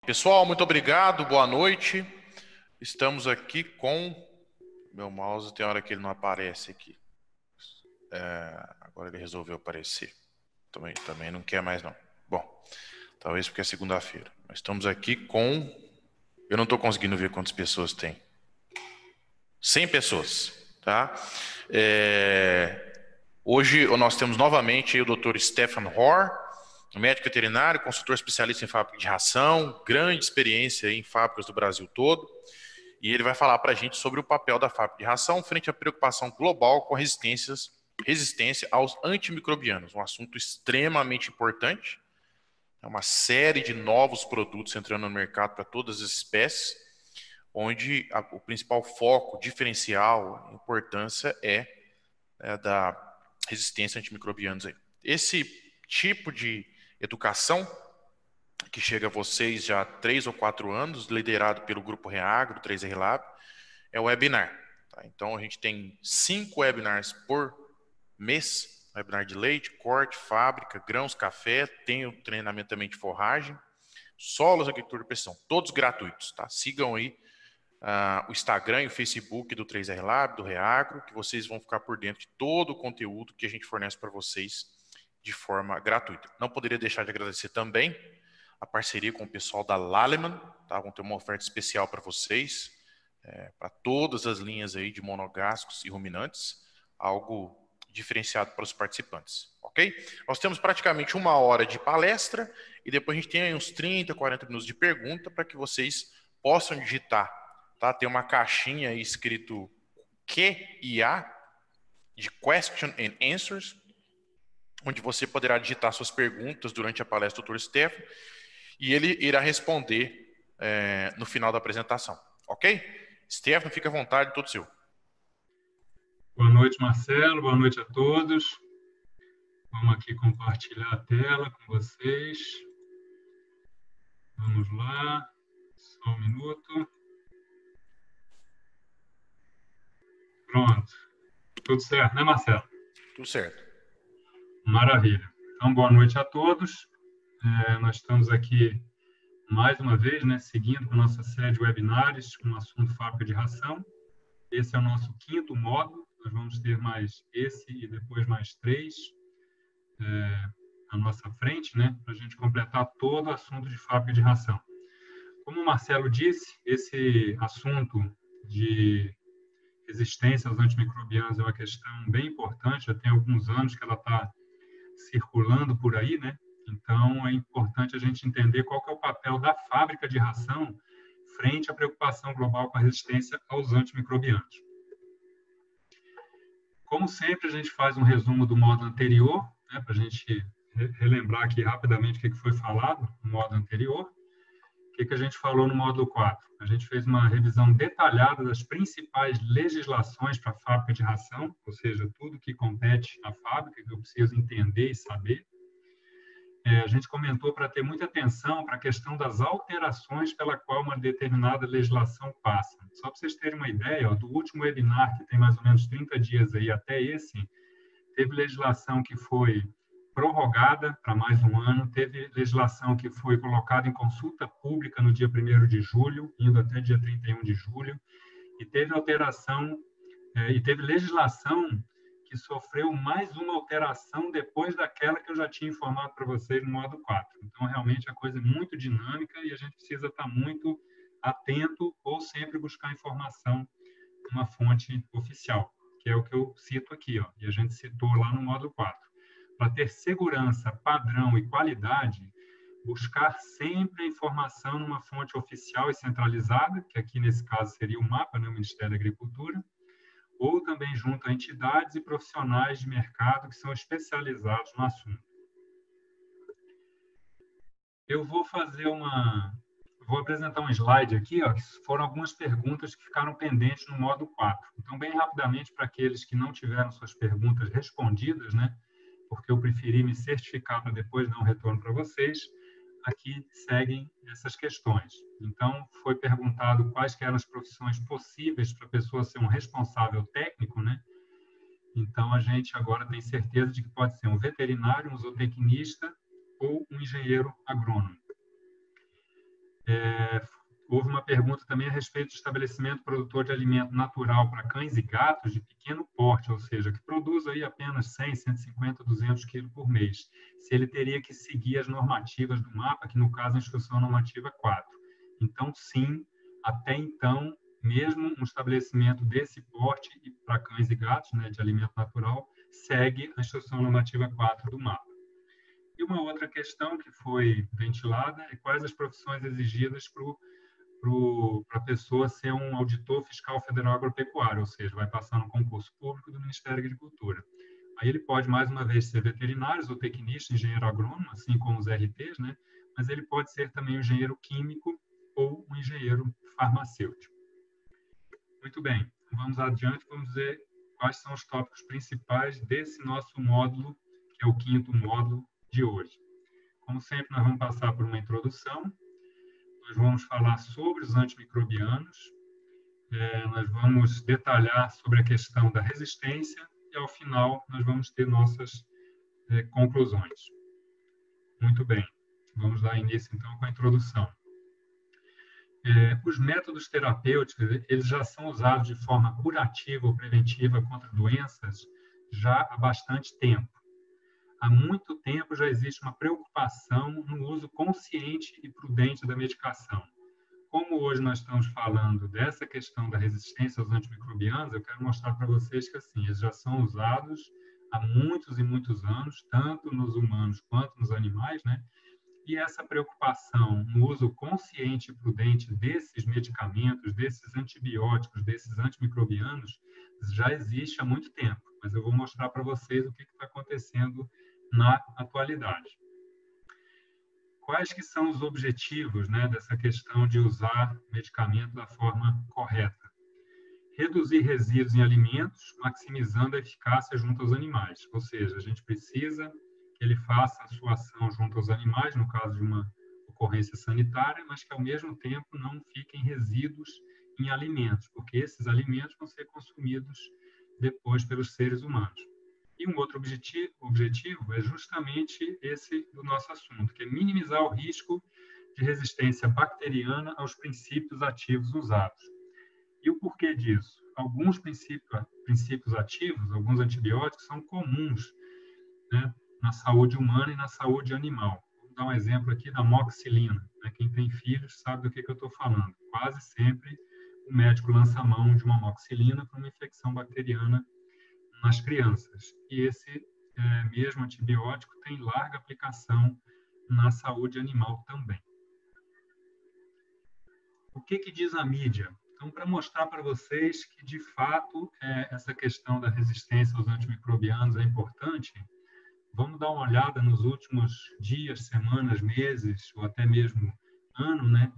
Pessoal, muito obrigado, boa noite. Estamos aqui com... Meu mouse tem hora que ele não aparece aqui. Agora ele resolveu aparecer. Também não quer mais não. Bom, talvez porque é segunda-feira. Mas estamos aqui com... Eu não estou conseguindo ver quantas pessoas tem. 100 pessoas, tá? Hoje nós temos novamente o Dr. Stefan Hohr, médico veterinário, consultor especialista em fábrica de ração, grande experiência em fábricas do Brasil todo. E ele vai falar para a gente sobre o papel da fábrica de ração frente à preocupação global com resistência aos antimicrobianos, um assunto extremamente importante. É uma série de novos produtos entrando no mercado para todas as espécies, onde o principal foco, diferencial, importância é da resistência a antimicrobianos. Aí. Esse tipo de educação que chega a vocês já há 3 ou 4 anos, liderado pelo Grupo Reagro, 3R Lab, é o webinar. Tá? Então, a gente tem 5 webinars por mês, webinar de leite, corte, fábrica, grãos, café, tem o treinamento também de forragem, solos, agricultura de precisão, todos gratuitos. Tá? Sigam aí o Instagram e o Facebook do 3R Lab, do Reagro, que vocês vão ficar por dentro de todo o conteúdo que a gente fornece para vocês de forma gratuita. Não poderia deixar de agradecer também a parceria com o pessoal da Lallemand, tá? Vão ter uma oferta especial para vocês, para todas as linhas aí de monogástricos e ruminantes, algo diferenciado para os participantes, ok? Nós temos praticamente 1 hora de palestra e depois a gente tem aí uns 30, 40 minutos de pergunta para que vocês possam digitar, tá? Tem uma caixinha aí escrito QIA, de Question and Answers, onde você poderá digitar suas perguntas durante a palestra do Dr. Stefan e ele irá responder no final da apresentação, ok? Stefan, fica à vontade, todo seu. Boa noite, Marcelo. Boa noite a todos. Vamos aqui compartilhar a tela com vocês. Vamos lá. Só um minuto. Pronto. Tudo certo, né, Marcelo? Tudo certo. Maravilha. Então, boa noite a todos. Nós estamos aqui mais uma vez, né, seguindo com a nossa série de webinários com o assunto fábrica de ração. Esse é o nosso 5º módulo. Nós vamos ter mais esse e depois mais 3 à nossa frente, né, para a gente completar todo o assunto de fábrica de ração. Como o Marcelo disse, esse assunto de resistência aos antimicrobianos é uma questão bem importante, já tem alguns anos que ela está circulando por aí, né? Então, é importante a gente entender qual que é o papel da fábrica de ração frente à preocupação global com a resistência aos antimicrobianos. Como sempre, a gente faz um resumo do módulo anterior, né, para a gente relembrar aqui rapidamente o que foi falado no módulo anterior. O que a gente falou no módulo 4? A gente fez uma revisão detalhada das principais legislações para a fábrica de ração, ou seja, tudo que compete à fábrica, que eu preciso entender e saber. A gente comentou para ter muita atenção para a questão das alterações pela qual uma determinada legislação passa. Só para vocês terem uma ideia, do último webinar, que tem mais ou menos 30 dias aí até esse, teve legislação que foi prorrogada para mais um ano, teve legislação que foi colocada em consulta pública no dia 1º de julho, indo até dia 31 de julho, e teve alteração, e teve legislação que sofreu mais uma alteração depois daquela que eu já tinha informado para vocês no módulo 4. Então, realmente, a coisa é muito dinâmica e a gente precisa estar muito atento ou sempre buscar informação numa fonte oficial, que é o que eu cito aqui, ó, e a gente citou lá no módulo 4. Para ter segurança, padrão e qualidade, buscar sempre a informação numa fonte oficial e centralizada, que aqui nesse caso seria o MAPA, né, o Ministério da Agricultura, ou também junto a entidades e profissionais de mercado que são especializados no assunto. Eu vou apresentar um slide aqui, ó, que foram algumas perguntas que ficaram pendentes no módulo 4. Então, bem rapidamente, para aqueles que não tiveram suas perguntas respondidas, né, porque eu preferi me certificar para depois dar um retorno para vocês, aqui seguem essas questões. Então, foi perguntado quais eram as profissões possíveis para a pessoa ser um responsável técnico, né? Então, a gente agora tem certeza de que pode ser um veterinário, um zootecnista ou um engenheiro agrônomo. pergunta também a respeito do estabelecimento produtor de alimento natural para cães e gatos de pequeno porte, ou seja, que produz aí apenas 100, 150, 200 quilos por mês. Se ele teria que seguir as normativas do MAPA, que no caso a Instrução Normativa 4. Então, sim, até então, mesmo um estabelecimento desse porte para cães e gatos, né, de alimento natural, segue a Instrução Normativa 4 do MAPA. E uma outra questão que foi ventilada é quais as profissões exigidas para a pessoa ser um auditor fiscal federal agropecuário, ou seja, vai passar no concurso público do Ministério da Agricultura. Aí ele pode, mais uma vez, ser veterinário ou tecnista, engenheiro agrônomo, assim como os RTs, né? Mas ele pode ser também um engenheiro químico ou um engenheiro farmacêutico. Muito bem, vamos adiante, vamos ver quais são os tópicos principais desse nosso módulo, que é o 5º módulo de hoje. Como sempre, nós vamos passar por uma introdução, nós vamos falar sobre os antimicrobianos, nós vamos detalhar sobre a questão da resistência e, ao final, nós vamos ter nossas conclusões. Muito bem, vamos dar início, então, com a introdução. Os métodos terapêuticos, eles já são usados de forma curativa ou preventiva contra doenças já há bastante tempo. Há muito tempo já existe uma preocupação no uso consciente e prudente da medicação. Como hoje nós estamos falando dessa questão da resistência aos antimicrobianos, eu quero mostrar para vocês que assim, eles já são usados há muitos e muitos anos, tanto nos humanos quanto nos animais, né? E essa preocupação no uso consciente e prudente desses medicamentos, desses antibióticos, desses antimicrobianos, já existe há muito tempo. Mas eu vou mostrar para vocês o que está acontecendo na atualidade. Quais que são os objetivos, né, dessa questão de usar medicamento da forma correta? Reduzir resíduos em alimentos, maximizando a eficácia junto aos animais. Ou seja, a gente precisa que ele faça a sua ação junto aos animais, no caso de uma ocorrência sanitária, mas que, ao mesmo tempo, não fiquem resíduos em alimentos, porque esses alimentos vão ser consumidos depois pelos seres humanos. E um outro objetivo é justamente esse do nosso assunto, que é minimizar o risco de resistência bacteriana aos princípios ativos usados. E o porquê disso? Alguns princípios ativos, alguns antibióticos, são comuns, né, na saúde humana e na saúde animal. Vou dar um exemplo aqui da amoxicilina. Né? Quem tem filhos sabe do que eu estou falando. Quase sempre o médico lança a mão de uma amoxicilina para uma infecção bacteriana nas crianças. E esse mesmo antibiótico tem larga aplicação na saúde animal também. O que diz a mídia? Então, para mostrar para vocês que, de fato, essa questão da resistência aos antimicrobianos é importante, vamos dar uma olhada nos últimos dias, semanas, meses, ou até mesmo ano, né?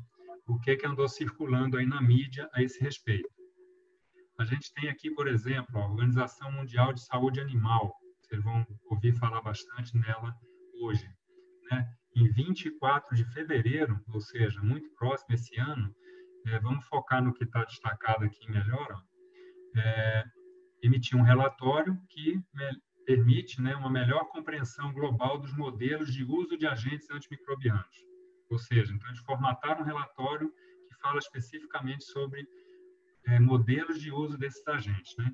O que andou circulando aí na mídia a esse respeito. A gente tem aqui, por exemplo, a Organização Mundial de Saúde Animal. Vocês vão ouvir falar bastante nela hoje. Né? Em 24 de fevereiro, ou seja, muito próximo esse ano, vamos focar no que está destacado aqui melhor, emitir um relatório que permite, né, uma melhor compreensão global dos modelos de uso de agentes antimicrobianos. Ou seja, então, eles formataram um relatório que fala especificamente sobre modelos de uso desses agentes. Né?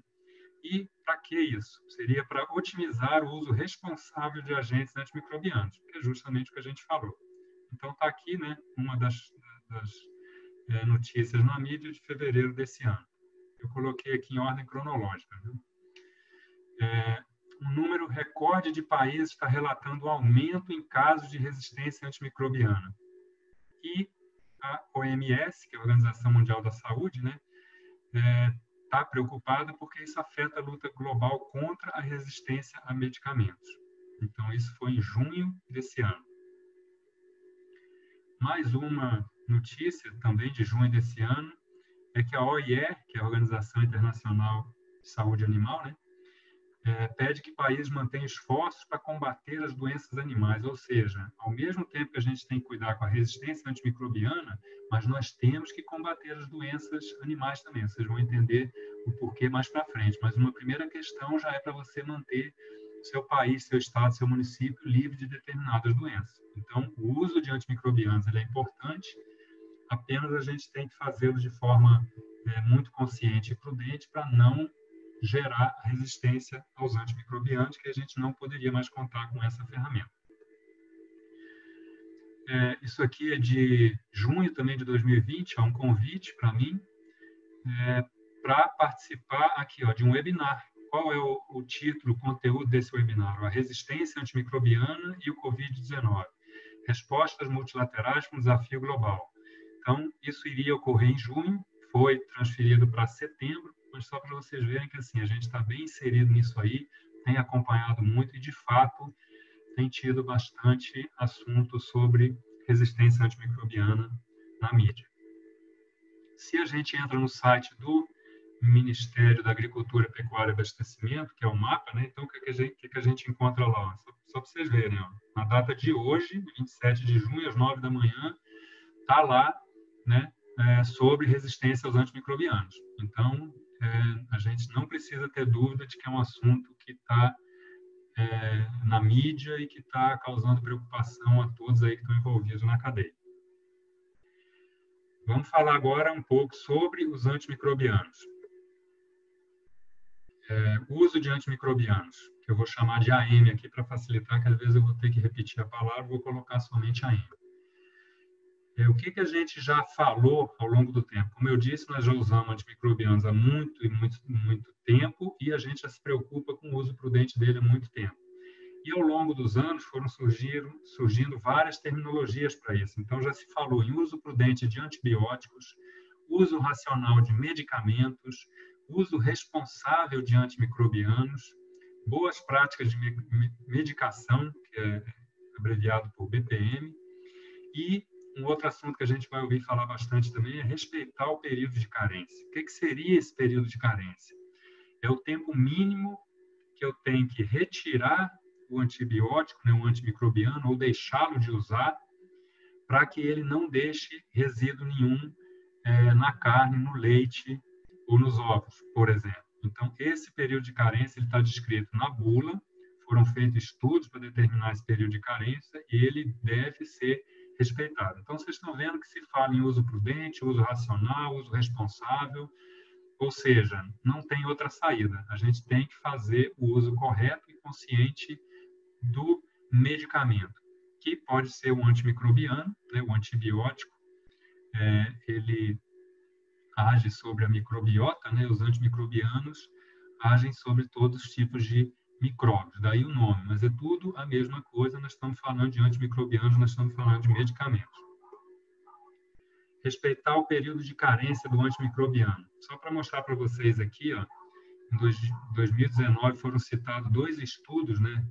E para que isso? Seria para otimizar o uso responsável de agentes antimicrobianos, que é justamente o que a gente falou. Então, está aqui, né, uma das notícias na mídia de fevereiro desse ano. Eu coloquei aqui em ordem cronológica. Viu? Um número recorde de países está relatando um aumento em casos de resistência antimicrobiana. E a OMS, que é a Organização Mundial da Saúde, né, está preocupada porque isso afeta a luta global contra a resistência a medicamentos. Então, isso foi em junho desse ano. Mais uma notícia, também de junho desse ano, é que a OIE, que é a Organização Internacional de Saúde Animal, né, pede que países mantenham esforços para combater as doenças animais, ou seja, ao mesmo tempo que a gente tem que cuidar com a resistência antimicrobiana, mas nós temos que combater as doenças animais também. Vocês vão entender o porquê mais para frente. Mas uma primeira questão já é para você manter seu país, seu estado, seu município livre de determinadas doenças. Então, o uso de antimicrobianos ele é importante, apenas a gente tem que fazê-lo de forma muito consciente e prudente para não gerar resistência aos antimicrobianos, que a gente não poderia mais contar com essa ferramenta. Isso aqui é de junho também de 2020, é um convite para mim para participar aqui de um webinar. Qual é o título, o conteúdo desse webinar? A resistência antimicrobiana e o Covid-19. Respostas multilaterais para um desafio global. Então, isso iria ocorrer em junho, foi transferido para setembro, mas só para vocês verem que assim, a gente está bem inserido nisso aí, tem acompanhado muito e, de fato, tem tido bastante assunto sobre resistência antimicrobiana na mídia. Se a gente entra no site do Ministério da Agricultura, Pecuária e Abastecimento, que é o mapa, né? Então, o que a gente encontra lá? Só para vocês verem, na data de hoje, 27 de junho, às 9 da manhã, está lá, né, sobre resistência aos antimicrobianos. Então, a gente não precisa ter dúvida de que é um assunto que está na mídia e que está causando preocupação a todos aí que estão envolvidos na cadeia. Vamos falar agora um pouco sobre os antimicrobianos. Uso de antimicrobianos, que eu vou chamar de AM aqui para facilitar, que às vezes eu vou ter que repetir a palavra, vou colocar somente AM. O que a gente já falou ao longo do tempo? Como eu disse, nós já usamos antimicrobianos há muito tempo e a gente já se preocupa com o uso prudente dele há muito tempo. E ao longo dos anos foram surgindo várias terminologias para isso. Então já se falou em uso prudente de antibióticos, uso racional de medicamentos, uso responsável de antimicrobianos, boas práticas de medicação, que é abreviado por BPM, e um outro assunto que a gente vai ouvir falar bastante também é respeitar o período de carência. O que seria esse período de carência? É o tempo mínimo que eu tenho que retirar o antibiótico, né, o antimicrobiano, ou deixá-lo de usar, para que ele não deixe resíduo nenhum na carne, no leite ou nos ovos, por exemplo. Então, esse período de carência está descrito na bula, foram feitos estudos para determinar esse período de carência e ele deve ser respeitado. Então, vocês estão vendo que se fala em uso prudente, uso racional, uso responsável, ou seja, não tem outra saída. A gente tem que fazer o uso correto e consciente do medicamento, que pode ser o antimicrobiano, né, o antibiótico, ele age sobre a microbiota, né, os antimicrobianos agem sobre todos os tipos de micróbios, daí o nome, mas é tudo a mesma coisa, nós estamos falando de antimicrobianos, nós estamos falando de medicamentos. Respeitar o período de carência do antimicrobiano. Só para mostrar para vocês aqui, em 2019 foram citados 2 estudos, né?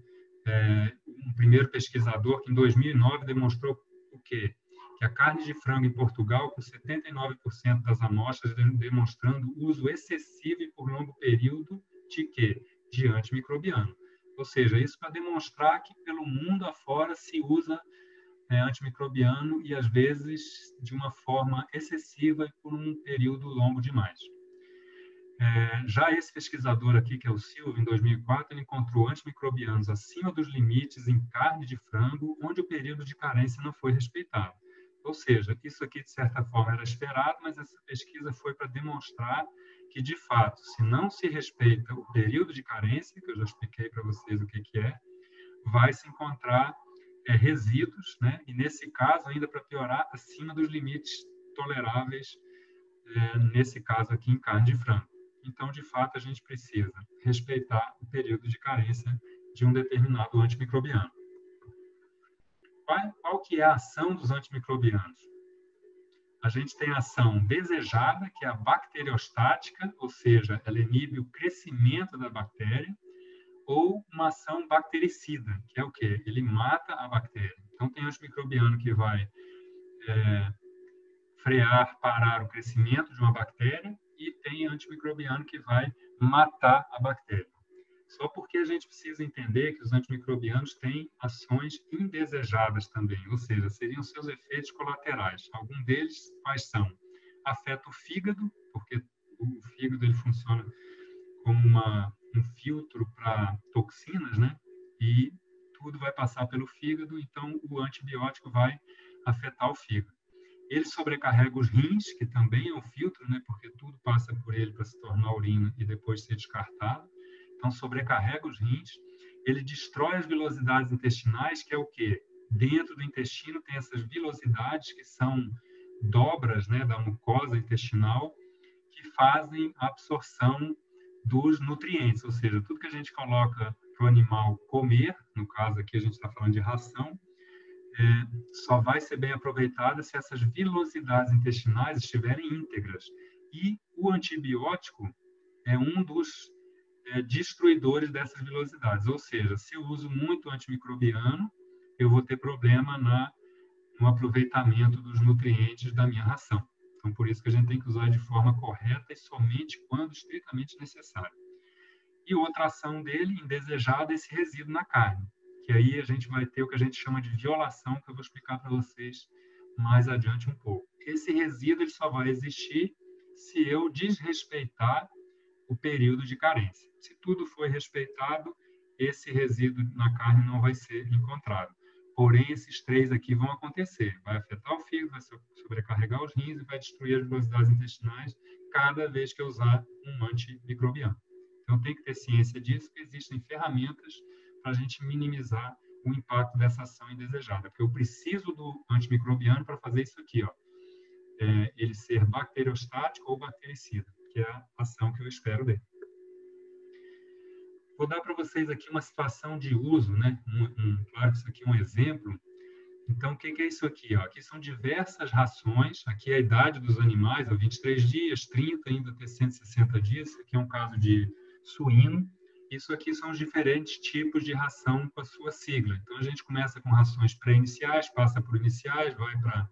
Um primeiro pesquisador que em 2009 demonstrou o quê? Que a carne de frango em Portugal, com 79% das amostras demonstrando uso excessivo e por longo período de quê? De antimicrobiano. Ou seja, isso para demonstrar que pelo mundo afora se usa antimicrobiano e às vezes de uma forma excessiva e por um período longo demais. Já esse pesquisador aqui, que é o Silva, em 2004, ele encontrou antimicrobianos acima dos limites em carne de frango, onde o período de carência não foi respeitado. Ou seja, isso aqui, de certa forma, era esperado, mas essa pesquisa foi para demonstrar que, de fato, se não se respeita o período de carência, que eu já expliquei para vocês o que é, vai se encontrar resíduos, né? E, nesse caso, ainda para piorar, acima dos limites toleráveis, nesse caso aqui, em carne de frango. Então, de fato, a gente precisa respeitar o período de carência de um determinado antimicrobiano. Qual que é a ação dos antimicrobianos? A gente tem a ação desejada, que é a bacteriostática, ou seja, ela inibe o crescimento da bactéria, ou uma ação bactericida, que é o quê? Ele mata a bactéria. Então, tem antimicrobiano que vai frear, parar o crescimento de uma bactéria, e tem antimicrobiano que vai matar a bactéria. Só porque a gente precisa entender que os antimicrobianos têm ações indesejadas também, ou seja, seriam seus efeitos colaterais. Alguns deles, quais são? Afeta o fígado, porque o fígado ele funciona como um filtro para toxinas, né? E tudo vai passar pelo fígado, então o antibiótico vai afetar o fígado. Ele sobrecarrega os rins, que também é um filtro, né? Porque tudo passa por ele para se tornar urina e depois ser descartado. Então, sobrecarrega os rins. Ele destrói as vilosidades intestinais, que é o quê? Dentro do intestino tem essas vilosidades, que são dobras, né, da mucosa intestinal, que fazem a absorção dos nutrientes, ou seja, tudo que a gente coloca para o animal comer, no caso aqui a gente está falando de ração, só vai ser bem aproveitada se essas vilosidades intestinais estiverem íntegras. E o antibiótico é um dos destruidores dessas vilosidades, ou seja, se eu uso muito antimicrobiano, eu vou ter problema no aproveitamento dos nutrientes da minha ração. Então, por isso que a gente tem que usar de forma correta e somente quando estritamente necessário. E outra ação dele, indesejada, é esse resíduo na carne, que aí a gente vai ter o que a gente chama de violação, que eu vou explicar para vocês mais adiante um pouco. Esse resíduo ele só vai existir se eu desrespeitar o período de carência. Se tudo foi respeitado, esse resíduo na carne não vai ser encontrado. Porém, esses três aqui vão acontecer. Vai afetar o fígado, vai sobrecarregar os rins e vai destruir as velocidades intestinais cada vez que eu usar um antimicrobiano. Então, tem que ter ciência disso, que existem ferramentas para a gente minimizar o impacto dessa ação indesejada. Porque eu preciso do antimicrobiano para fazer isso aqui, ó. Ele ser bacteriostático ou bactericida, que é a ação que eu espero dele. Vou dar para vocês aqui uma situação de uso, né? Claro que isso aqui é um exemplo. Então, o que é isso aqui? Ó? Aqui são diversas rações. Aqui é a idade dos animais, 23 dias, 30, ainda até 160 dias. Isso aqui é um caso de suíno. Isso aqui são os diferentes tipos de ração com a sua sigla. Então, a gente começa com rações pré-iniciais, passa por iniciais, vai para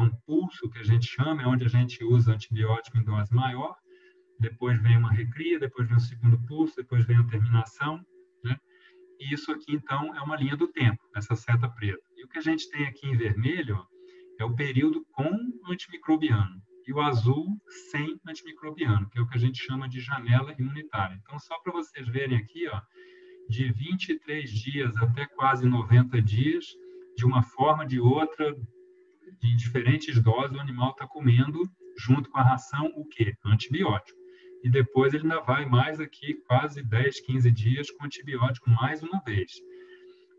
um pulso, que a gente chama, é onde a gente usa antibiótico em dose maior. Depois vem uma recria, depois vem o segundo pulso, depois vem a terminação, né? E isso aqui, então, é uma linha do tempo, essa seta preta. E o que a gente tem aqui em vermelho, ó, é o período com antimicrobiano. E o azul sem antimicrobiano, que é o que a gente chama de janela imunitária. Então, só para vocês verem aqui, ó, de 23 dias até quase 90 dias, de uma forma ou de outra, de diferentes doses, o animal está comendo, junto com a ração, o quê? Antibiótico. E depois ele ainda vai mais aqui, quase 10, 15 dias com antibiótico mais uma vez.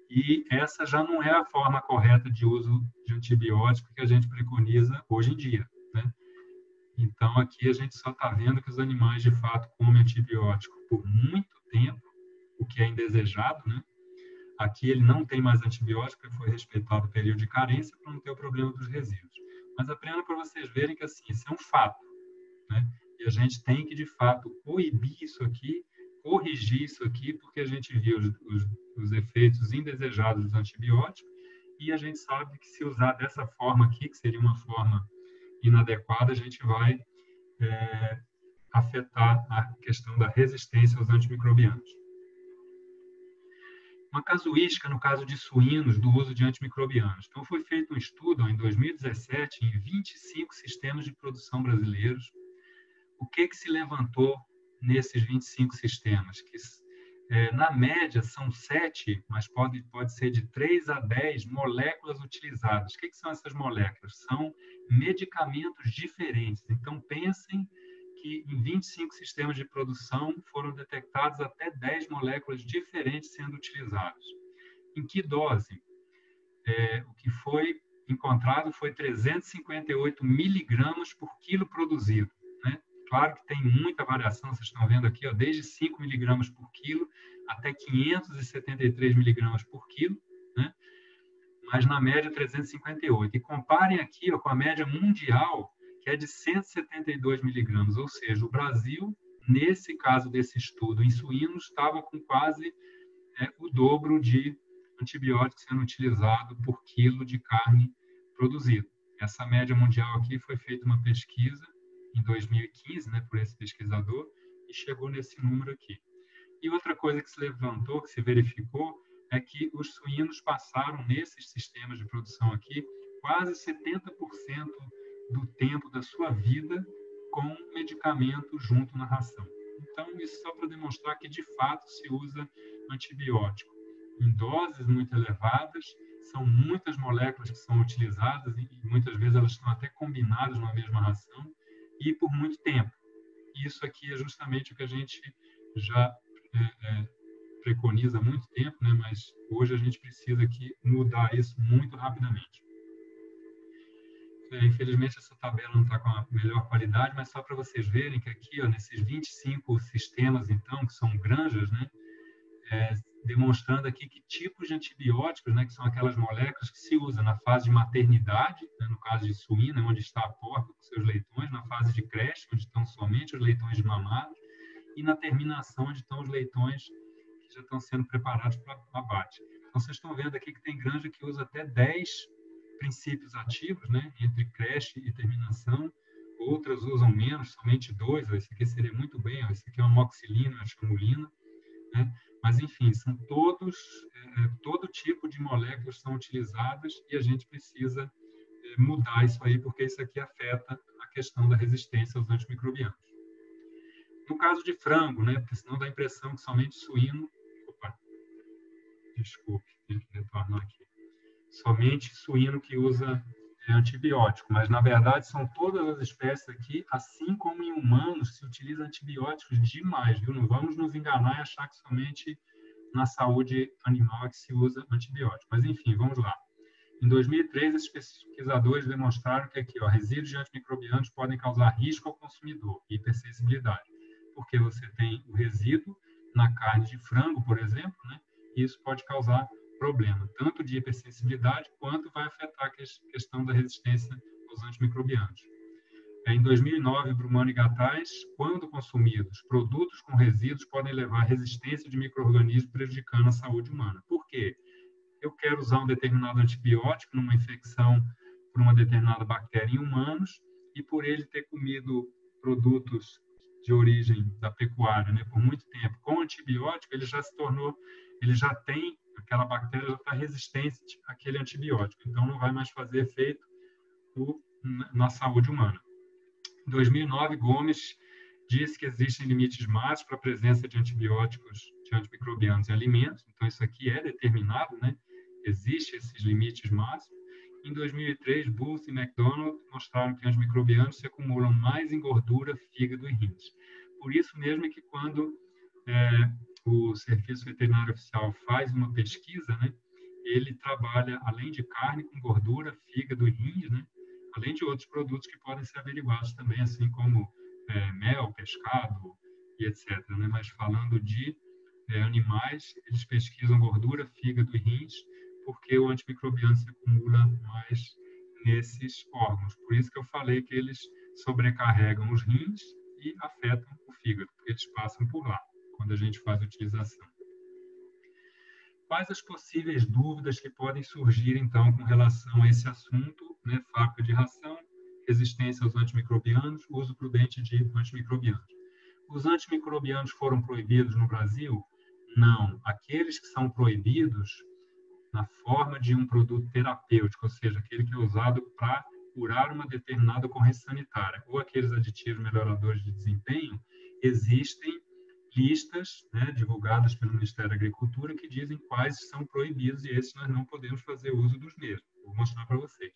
E essa já não é a forma correta de uso de antibiótico que a gente preconiza hoje em dia, né? Então, aqui a gente só está vendo que os animais, de fato, comem antibiótico por muito tempo, o que é indesejado, né? Aqui ele não tem mais antibiótico, porque foi respeitado o período de carência para não ter o problema dos resíduos. Mas aprenda para vocês verem que, assim, isso é um fato, né? E a gente tem que, de fato, coibir isso aqui, corrigir isso aqui, porque a gente viu os efeitos indesejados dos antibióticos e a gente sabe que se usar dessa forma aqui, que seria uma forma inadequada, a gente vai afetar a questão da resistência aos antimicrobianos. Uma casuística, no caso de suínos, do uso de antimicrobianos. Então, foi feito um estudo em 2017 em 25 sistemas de produção brasileiros. O que se levantou nesses 25 sistemas? Que, na média, são 7, mas pode ser de 3 a 10 moléculas utilizadas. O que são essas moléculas? São medicamentos diferentes. Então, pensem que em 25 sistemas de produção foram detectados até 10 moléculas diferentes sendo utilizadas. Em que dose? O que foi encontrado foi 358 miligramas por quilo produzido, né? Claro que tem muita variação, vocês estão vendo aqui, ó, desde 5 miligramas por quilo até 573 miligramas por quilo, né? Mas na média 358. E comparem aqui, ó, com a média mundial, que é de 172 miligramas, ou seja, o Brasil, nesse caso desse estudo em suínos, estava com quase o dobro de antibiótico sendo utilizado por quilo de carne produzido. Essa média mundial aqui foi feita uma pesquisa em 2015, né, por esse pesquisador, e chegou nesse número aqui. E outra coisa que se levantou, que se verificou, é que os suínos passaram nesses sistemas de produção aqui quase 70% do tempo da sua vida com medicamento junto na ração. Então, isso só para demonstrar que, de fato, se usa antibiótico em doses muito elevadas, são muitas moléculas que são utilizadas e muitas vezes elas estão até combinadas numa mesma ração e por muito tempo. Isso aqui é justamente o que a gente já preconiza há muito tempo, né? Mas hoje a gente precisa aqui mudar isso muito rapidamente. Infelizmente, essa tabela não está com a melhor qualidade, mas só para vocês verem que aqui, ó, nesses 25 sistemas, então, que são granjas, né? Demonstrando aqui que tipos de antibióticos, né, que são aquelas moléculas que se usam na fase de maternidade, né, no caso de suína, onde está a porca com seus leitões, na fase de creche, onde estão somente os leitões mamados, e na terminação, onde estão os leitões que já estão sendo preparados para abate. Então, vocês estão vendo aqui que tem granja que usa até 10 princípios ativos, né, entre creche e terminação, outras usam menos, somente 2, esse aqui seria muito bem, ó, esse aqui é uma amoxicilina, uma chamulina, né? Mas, enfim, são todo tipo de moléculas são utilizadas e a gente precisa mudar isso aí, porque isso aqui afeta a questão da resistência aos antimicrobianos. No caso de frango, né, porque senão dá a impressão que somente suíno... Opa, desculpe, tenho que retornar aqui. Somente suíno que usa antibiótico, mas, na verdade, são todas as espécies aqui, assim como em humanos, se utiliza antibióticos demais, viu? Não vamos nos enganar e achar que somente na saúde animal é que se usa antibiótico. Mas, enfim, vamos lá. Em 2003, esses pesquisadores demonstraram que aqui, ó, resíduos de antimicrobianos podem causar risco ao consumidor, hipersensibilidade, porque você tem o resíduo na carne de frango, por exemplo, né? E isso pode causar problema, tanto de hipersensibilidade, quanto vai afetar a questão da resistência aos antimicrobianos. Em 2009, Brumano e Gattais, quando consumidos, produtos com resíduos podem levar à resistência de micro-organismos prejudicando a saúde humana. Por quê? Eu quero usar um determinado antibiótico numa infecção por uma determinada bactéria em humanos e por ele ter comido produtos de origem da pecuária, né, por muito tempo, com antibiótico, ele já tem, aquela bactéria já está resistente àquele antibiótico, então não vai mais fazer efeito na saúde humana. Em 2009, Gomes disse que existem limites máximos para a presença de antibióticos, de antimicrobianos em alimentos, então isso aqui é determinado, né? Existem esses limites máximos. Em 2003, Booth e McDonald mostraram que antimicrobianos se acumulam mais em gordura, fígado e rins. Por isso mesmo é que quando o Serviço Veterinário Oficial faz uma pesquisa, né, ele trabalha, além de carne, com gordura, fígado e rins, né, além de outros produtos que podem ser averiguados também, assim como mel, pescado e etc. Né? Mas falando de animais, eles pesquisam gordura, fígado e rins, porque o antimicrobiano se acumula mais nesses órgãos. Por isso que eu falei que eles sobrecarregam os rins e afetam o fígado, porque eles passam por lá, quando a gente faz a utilização. Quais as possíveis dúvidas que podem surgir, então, com relação a esse assunto, né? Fábrica de ração, resistência aos antimicrobianos, uso prudente de antimicrobianos. Os antimicrobianos foram proibidos no Brasil? Não. Aqueles que são proibidos na forma de um produto terapêutico, ou seja, aquele que é usado para curar uma determinada ocorrência sanitária, ou aqueles aditivos melhoradores de desempenho, existem listas, né, divulgadas pelo Ministério da Agricultura que dizem quais são proibidos e esses nós não podemos fazer uso dos mesmos. Vou mostrar para vocês.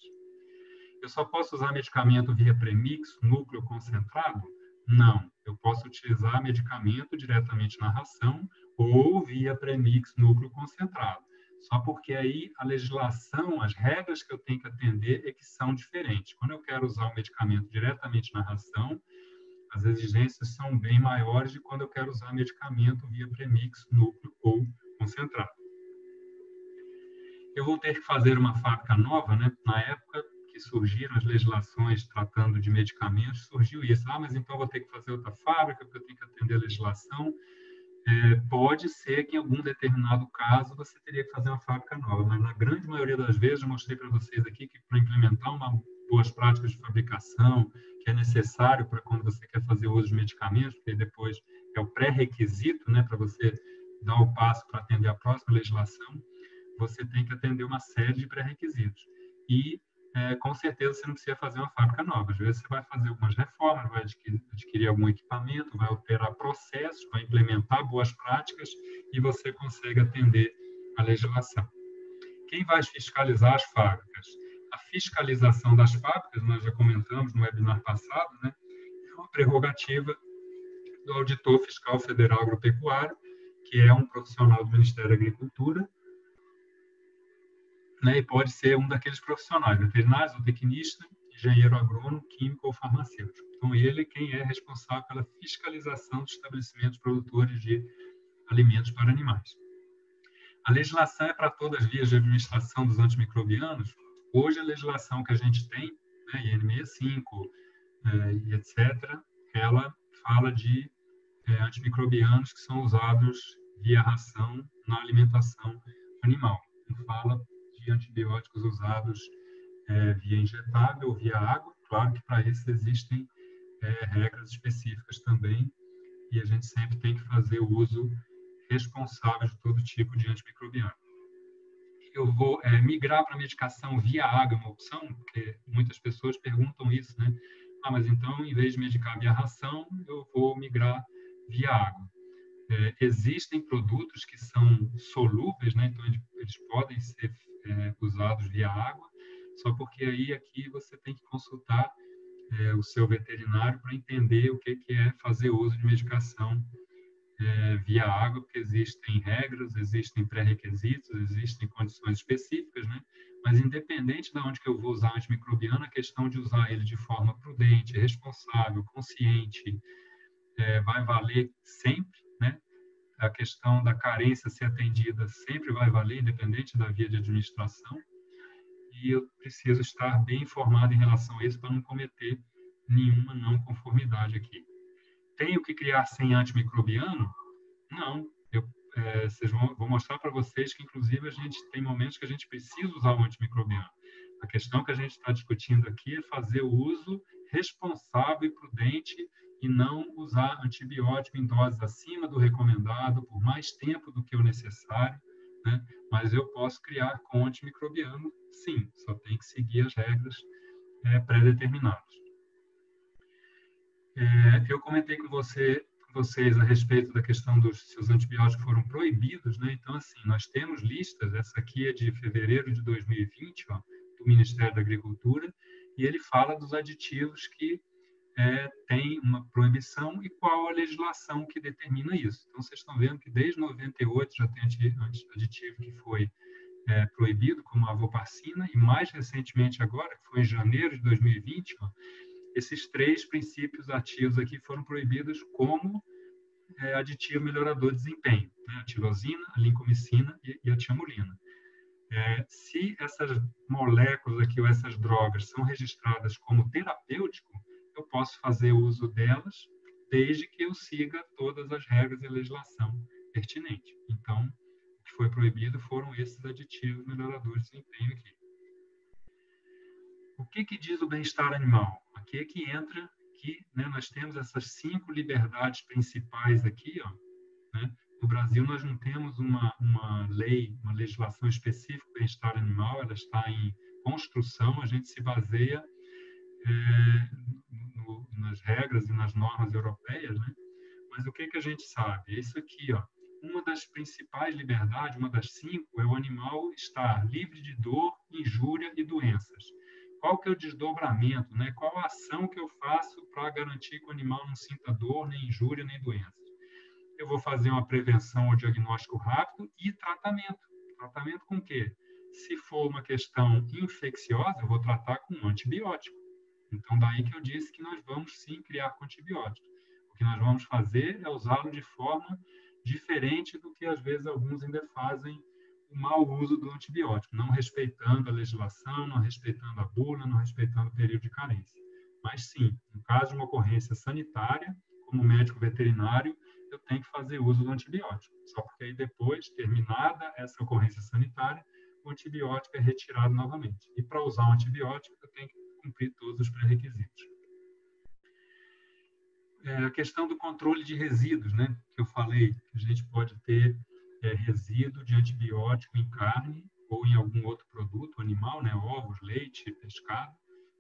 Eu só posso usar medicamento via premix, núcleo concentrado? Não. Eu posso utilizar medicamento diretamente na ração ou via premix, núcleo concentrado. Só porque aí a legislação, as regras que eu tenho que atender é que são diferentes. Quando eu quero usar o medicamento diretamente na ração, as exigências são bem maiores de quando eu quero usar medicamento via premix, núcleo ou concentrado. Eu vou ter que fazer uma fábrica nova, né? Na época que surgiram as legislações tratando de medicamentos, surgiu isso. Mas então eu vou ter que fazer outra fábrica, porque eu tenho que atender a legislação. Pode ser que em algum determinado caso você teria que fazer uma fábrica nova, mas na grande maioria das vezes, eu mostrei para vocês aqui que para implementar boas práticas de fabricação, que é necessário para quando você quer fazer uso de medicamentos, porque depois é o pré-requisito, né, para você dar o passo para atender a próxima legislação, você tem que atender uma série de pré-requisitos. E, com certeza, você não precisa fazer uma fábrica nova. Às vezes, você vai fazer algumas reformas, vai adquirir algum equipamento, vai alterar processos, vai implementar boas práticas e você consegue atender a legislação. quem vai fiscalizar as fábricas? A fiscalização das fábricas, nós já comentamos no webinar passado, né, é uma prerrogativa do Auditor Fiscal Federal Agropecuário, que é um profissional do Ministério da Agricultura, né, e pode ser um daqueles profissionais, veterinário, zootecnista, engenheiro agrônomo, químico ou farmacêutico. Então, ele é quem é responsável pela fiscalização dos estabelecimentos produtores de alimentos para animais. A legislação é para todas as vias de administração dos antimicrobianos. Hoje, a legislação que a gente tem, né, IN65 e etc., ela fala de antimicrobianos que são usados via ração na alimentação animal. Não fala de antibióticos usados via injetável ou via água. Claro que para isso existem regras específicas também, e a gente sempre tem que fazer o uso responsável de todo tipo de antimicrobiano. Eu vou migrar para a medicação via água, uma opção, porque muitas pessoas perguntam isso, né? Ah, mas então, em vez de medicar via ração, eu vou migrar via água. Existem produtos que são solúveis, né? Então eles podem ser usados via água, só porque aí aqui você tem que consultar o seu veterinário para entender o que é fazer uso de medicação via água, porque existem regras, existem pré-requisitos, existem condições específicas, né? Mas independente de onde que eu vou usar antimicrobiano, a questão de usar ele de forma prudente, responsável, consciente, vai valer sempre, né? A questão da carência ser atendida sempre vai valer, independente da via de administração, e eu preciso estar bem informado em relação a isso para não cometer nenhuma não conformidade aqui. Tenho que criar sem antimicrobiano? Não. Vou mostrar para vocês que, inclusive, a gente tem momentos que a gente precisa usar o antimicrobiano. A questão que a gente está discutindo aqui é fazer o uso responsável e prudente e não usar antibiótico em doses acima do recomendado por mais tempo do que o necessário, né? Mas eu posso criar com antimicrobiano, sim, só tem que seguir as regras pré-determinadas. Eu comentei com vocês a respeito da questão se os antibióticos foram proibidos, né? Então, assim, nós temos listas, essa aqui é de fevereiro de 2020, ó, do Ministério da Agricultura, e ele fala dos aditivos que tem uma proibição e qual a legislação que determina isso. Então, vocês estão vendo que desde 98 já tem aditivo que foi proibido, como a avoparcina, e mais recentemente agora, que foi em janeiro de 2020, ó, esses 3 princípios ativos aqui foram proibidos como aditivo melhorador de desempenho, né? A tirosina, a lincomicina e a tiamulina. Se essas moléculas aqui ou essas drogas são registradas como terapêutico, eu posso fazer uso delas desde que eu siga todas as regras e legislação pertinente. Então, o que foi proibido foram esses aditivos melhoradores de desempenho aqui. O que diz o bem-estar animal? Aqui é que entra que, né, nós temos essas 5 liberdades principais aqui, ó, né? No Brasil, nós não temos uma lei, uma legislação específica do bem-estar animal, ela está em construção, a gente se baseia nas regras e nas normas europeias, né? Mas o que a gente sabe? É isso aqui, ó. Uma das principais liberdades, uma das 5, é o animal estar livre de dor, injúria e doenças. Qual que é o desdobramento, né? Qual a ação que eu faço para garantir que o animal não sinta dor, nem injúria, nem doenças? Eu vou fazer uma prevenção ou diagnóstico rápido e tratamento. Tratamento com o quê? Se for uma questão infecciosa, eu vou tratar com um antibiótico. Então, daí que eu disse que nós vamos sim criar com antibiótico. O que nós vamos fazer é usá-lo de forma diferente do que às vezes alguns ainda fazem o mau uso do antibiótico, não respeitando a legislação, não respeitando a bula, não respeitando o período de carência. Mas sim, no caso de uma ocorrência sanitária, como médico veterinário, eu tenho que fazer uso do antibiótico. Só porque aí depois, terminada essa ocorrência sanitária, o antibiótico é retirado novamente. E para usar um antibiótico, eu tenho que cumprir todos os pré-requisitos. A questão do controle de resíduos, né, que eu falei, que a gente pode ter resíduo de antibiótico em carne ou em algum outro produto animal, né, ovos, leite, pescado,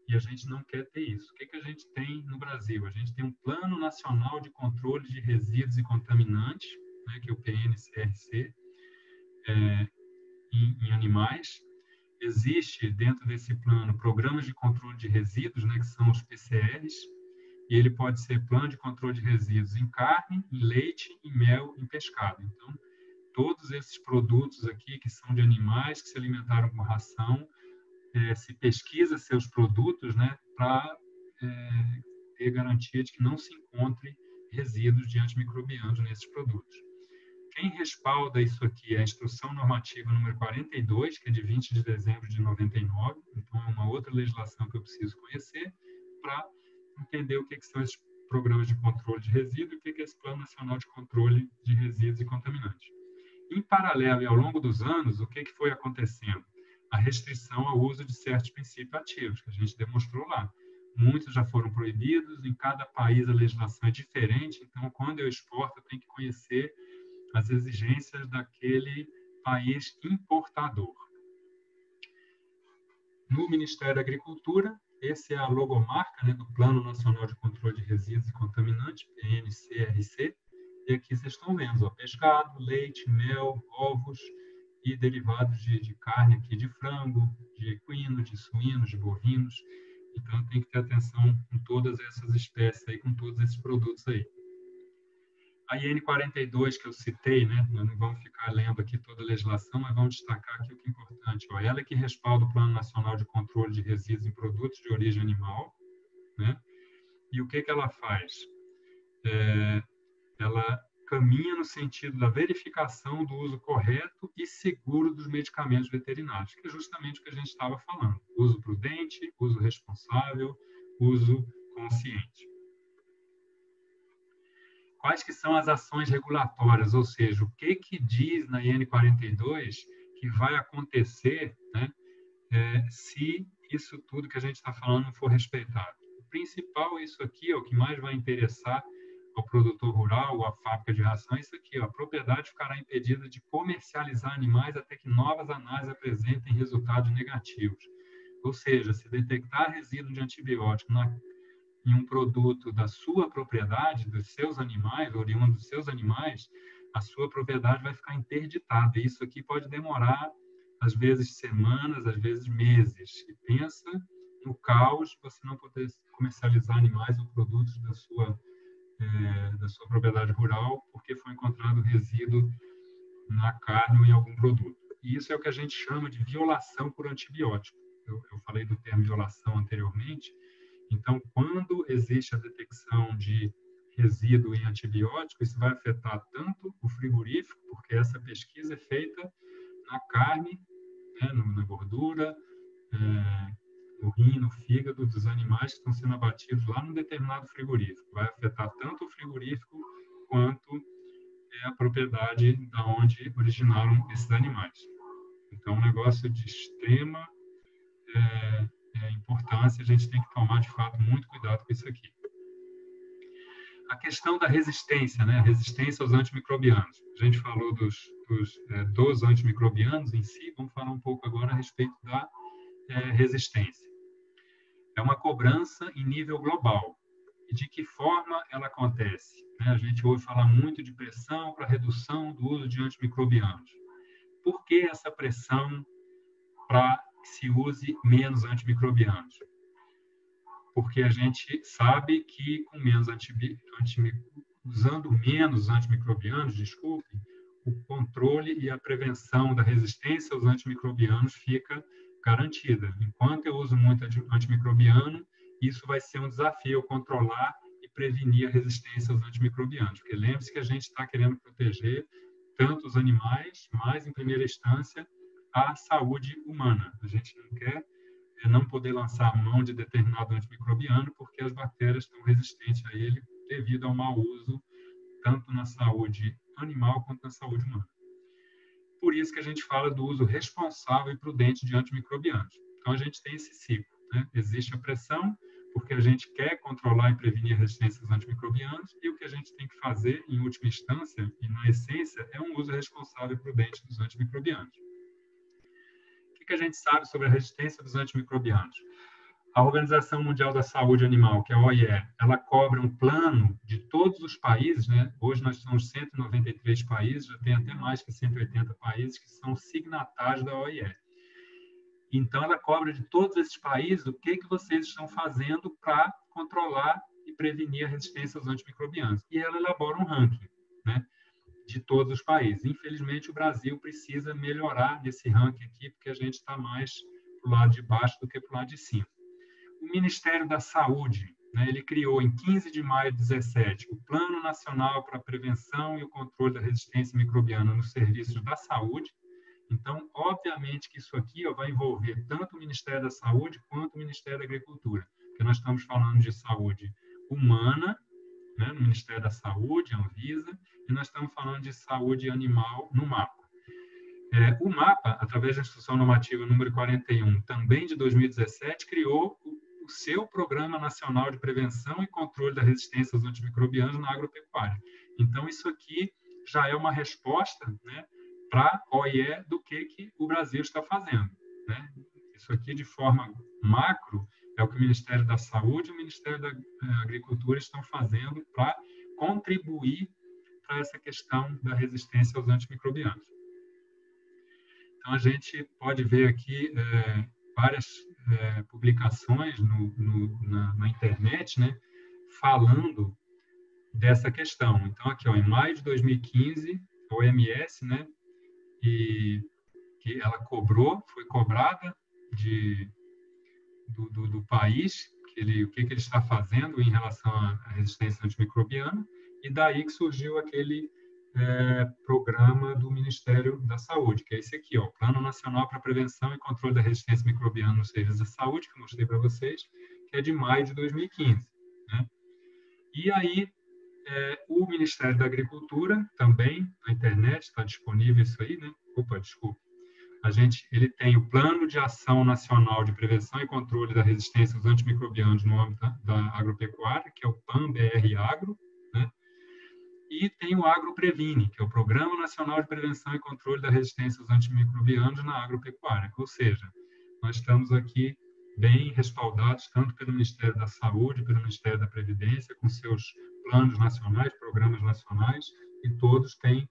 e a gente não quer ter isso. O que a gente tem no Brasil? A gente tem um Plano Nacional de Controle de Resíduos e Contaminantes, né, que é o PNCRC. em animais. Existe, dentro desse plano, programas de controle de resíduos, né, que são os PCRs, e ele pode ser plano de controle de resíduos em carne, em leite, em mel, em pescado. Então, todos esses produtos aqui, que são de animais que se alimentaram com ração, se pesquisa seus produtos, né, para ter garantia de que não se encontre resíduos de antimicrobianos nesses produtos. Quem respalda isso aqui é a Instrução Normativa número 42, que é de 20 de dezembro de 99, então é uma outra legislação que eu preciso conhecer para entender o que são esses programas de controle de resíduos e o que é esse Plano Nacional de Controle de Resíduos e Contaminantes. Em paralelo e ao longo dos anos, o que foi acontecendo? A restrição ao uso de certos princípios ativos, que a gente demonstrou lá. Muitos já foram proibidos, em cada país a legislação é diferente, então, quando eu exporto, eu tenho que conhecer as exigências daquele país importador. No Ministério da Agricultura, essa é a logomarca, né, do Plano Nacional de Controle de Resíduos e Contaminantes, PNCRC, e aqui vocês estão vendo, ó, pescado, leite, mel, ovos e derivados de carne aqui, de frango, de equino, de suínos, de bovinos. Então, tem que ter atenção com todas essas espécies aí, com todos esses produtos aí. A IN 42 que eu citei, né, nós não vamos ficar lendo aqui toda a legislação, mas vamos destacar aqui o que é importante. Ó, ela é que respalda o Plano Nacional de Controle de Resíduos em Produtos de Origem Animal, né? E o que ela faz? Ela caminha no sentido da verificação do uso correto e seguro dos medicamentos veterinários, que é justamente o que a gente estava falando. Uso prudente, uso responsável, uso consciente. Quais que são as ações regulatórias, ou seja, o que diz na IN 42 que vai acontecer, né, se isso tudo que a gente está falando não for respeitado. O principal, isso aqui, o que mais vai interessar ao produtor rural, ou à fábrica de ração, é isso aqui, ó, a propriedade ficará impedida de comercializar animais até que novas análises apresentem resultados negativos. Ou seja, se detectar resíduo de antibiótico em um produto da sua propriedade, dos seus animais, oriundo dos seus animais, a sua propriedade vai ficar interditada. E isso aqui pode demorar, às vezes, semanas, às vezes, meses. E pensa no caos de você não poder comercializar animais ou produtos da sua propriedade rural porque foi encontrado resíduo na carne ou em algum produto. E isso é o que a gente chama de violação por antibiótico. Eu falei do termo violação anteriormente. Então, quando existe a detecção de resíduo em antibiótico, isso vai afetar tanto o frigorífico, porque essa pesquisa é feita na carne, né, na gordura, no rim, no fígado dos animais que estão sendo abatidos lá num determinado frigorífico. Vai afetar tanto o frigorífico quanto a propriedade da onde originaram esses animais. Então, um negócio de extrema importância, a gente tem que tomar, de fato, muito cuidado com isso aqui. A questão da resistência, né? Resistência aos antimicrobianos. A gente falou dos antimicrobianos em si, vamos falar um pouco agora a respeito da resistência. É uma cobrança em nível global. E de que forma ela acontece? A gente ouve falar muito de pressão para redução do uso de antimicrobianos. Por que essa pressão para que se use menos antimicrobianos? Porque a gente sabe que com usando menos antimicrobianos, o controle e a prevenção da resistência aos antimicrobianos fica garantida. Enquanto eu uso muito antimicrobiano, isso vai ser um desafio, controlar e prevenir a resistência aos antimicrobianos. Porque lembre-se que a gente está querendo proteger tanto os animais, mas, em primeira instância, a saúde humana. A gente não quer não poder lançar a mão de determinado antimicrobiano porque as bactérias estão resistentes a ele devido ao mau uso, tanto na saúde animal quanto na saúde humana. Por isso que a gente fala do uso responsável e prudente de antimicrobianos. Então, a gente tem esse ciclo, né? Existe a pressão, porque a gente quer controlar e prevenir a resistência aos antimicrobianos, e o que a gente tem que fazer, em última instância, e na essência, é um uso responsável e prudente dos antimicrobianos. O que a gente sabe sobre a resistência dos antimicrobianos? A Organização Mundial da Saúde Animal, que é a OIE, ela cobra um plano de todos os países, né? Hoje nós somos 193 países, já tem até mais que 180 países que são signatários da OIE. Então, ela cobra de todos esses países o que vocês estão fazendo para controlar e prevenir a resistência aos antimicrobianos. E ela elabora um ranking, né, de todos os países. Infelizmente, o Brasil precisa melhorar nesse ranking aqui, porque a gente está mais para o lado de baixo do que para o lado de cima. O Ministério da Saúde, né, ele criou em 15 de maio de 2017 o Plano Nacional para a Prevenção e o Controle da Resistência Microbiana nos Serviços da Saúde. Então, obviamente que isso aqui vai envolver tanto o Ministério da Saúde quanto o Ministério da Agricultura, porque nós estamos falando de saúde humana, né, no Ministério da Saúde, Anvisa, e nós estamos falando de saúde animal no MAPA. O MAPA, através da Instrução Normativa número 41, também de 2017, criou o seu Programa Nacional de Prevenção e Controle da Resistência aos Antimicrobianos na Agropecuária. Então, isso aqui já é uma resposta, né, para a OIE do que o Brasil está fazendo, né? Isso aqui, de forma macro, é o que o Ministério da Saúde e o Ministério da Agricultura estão fazendo para contribuir para essa questão da resistência aos antimicrobianos. Então, a gente pode ver aqui várias publicações na internet, né, falando dessa questão. Então, aqui, em maio de 2015, a OMS, né, e que ela foi cobrada do país, o que ele está fazendo em relação à resistência antimicrobiana, e daí que surgiu aquele programa do Ministério da Saúde, que é esse aqui, o Plano Nacional para a Prevenção e Controle da Resistência Microbiana nos Serviços da Saúde, que eu mostrei para vocês, que é de maio de 2015. Né? E aí, o Ministério da Agricultura, também, na internet, está disponível isso aí, né? Desculpa. Ele tem o Plano de Ação Nacional de Prevenção e Controle da Resistência aos Antimicrobianos no âmbito da agropecuária, que é o PAN-BR-Agro, né? E tem o AgroPrevine, que é o Programa Nacional de Prevenção e Controle da Resistência aos Antimicrobianos na Agropecuária. Ou seja, nós estamos aqui bem respaldados tanto pelo Ministério da Saúde, pelo Ministério da Previdência, com seus planos nacionais, programas nacionais, e todos têm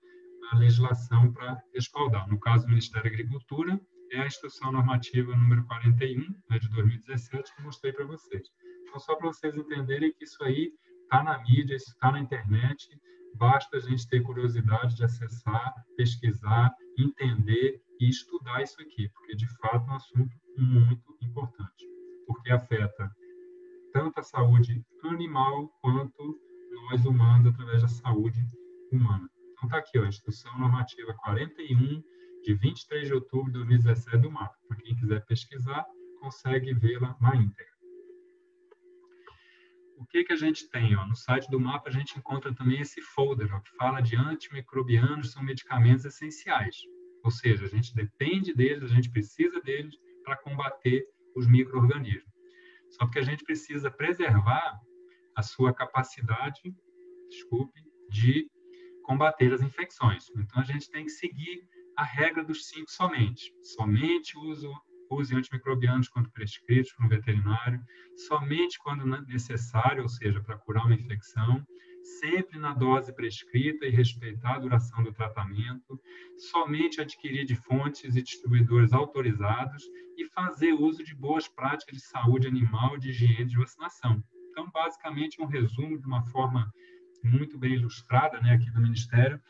a legislação para respaldar. No caso do Ministério da Agricultura, é a Instrução Normativa número 41, né, de 2017, que eu mostrei para vocês. Então, só para vocês entenderem que isso aí está na mídia, isso está na internet, basta a gente ter curiosidade de acessar, pesquisar, entender e estudar isso aqui, porque, de fato, é um assunto muito importante, porque afeta tanto a saúde animal quanto nós humanos através da saúde humana. Então, está aqui, a Instrução Normativa 41, de 23 de outubro de 2017 do MAPA. Para quem quiser pesquisar, consegue vê-la na íntegra. O que a gente tem? No site do MAPA, a gente encontra também esse folder, que fala de antimicrobianos, são medicamentos essenciais. Ou seja, a gente depende deles, a gente precisa deles para combater os micro-organismos. Só que a gente precisa preservar a sua capacidade, de combater as infecções. Então, a gente tem que seguir a regra dos 5 somente. Somente use antimicrobianos quando prescritos por um veterinário, somente quando necessário, ou seja, para curar uma infecção, sempre na dose prescrita e respeitar a duração do tratamento, somente adquirir de fontes e distribuidores autorizados e fazer uso de boas práticas de saúde animal e de higiene de vacinação. Então, basicamente, um resumo de uma forma muito bem ilustrada, né, aqui do Ministério,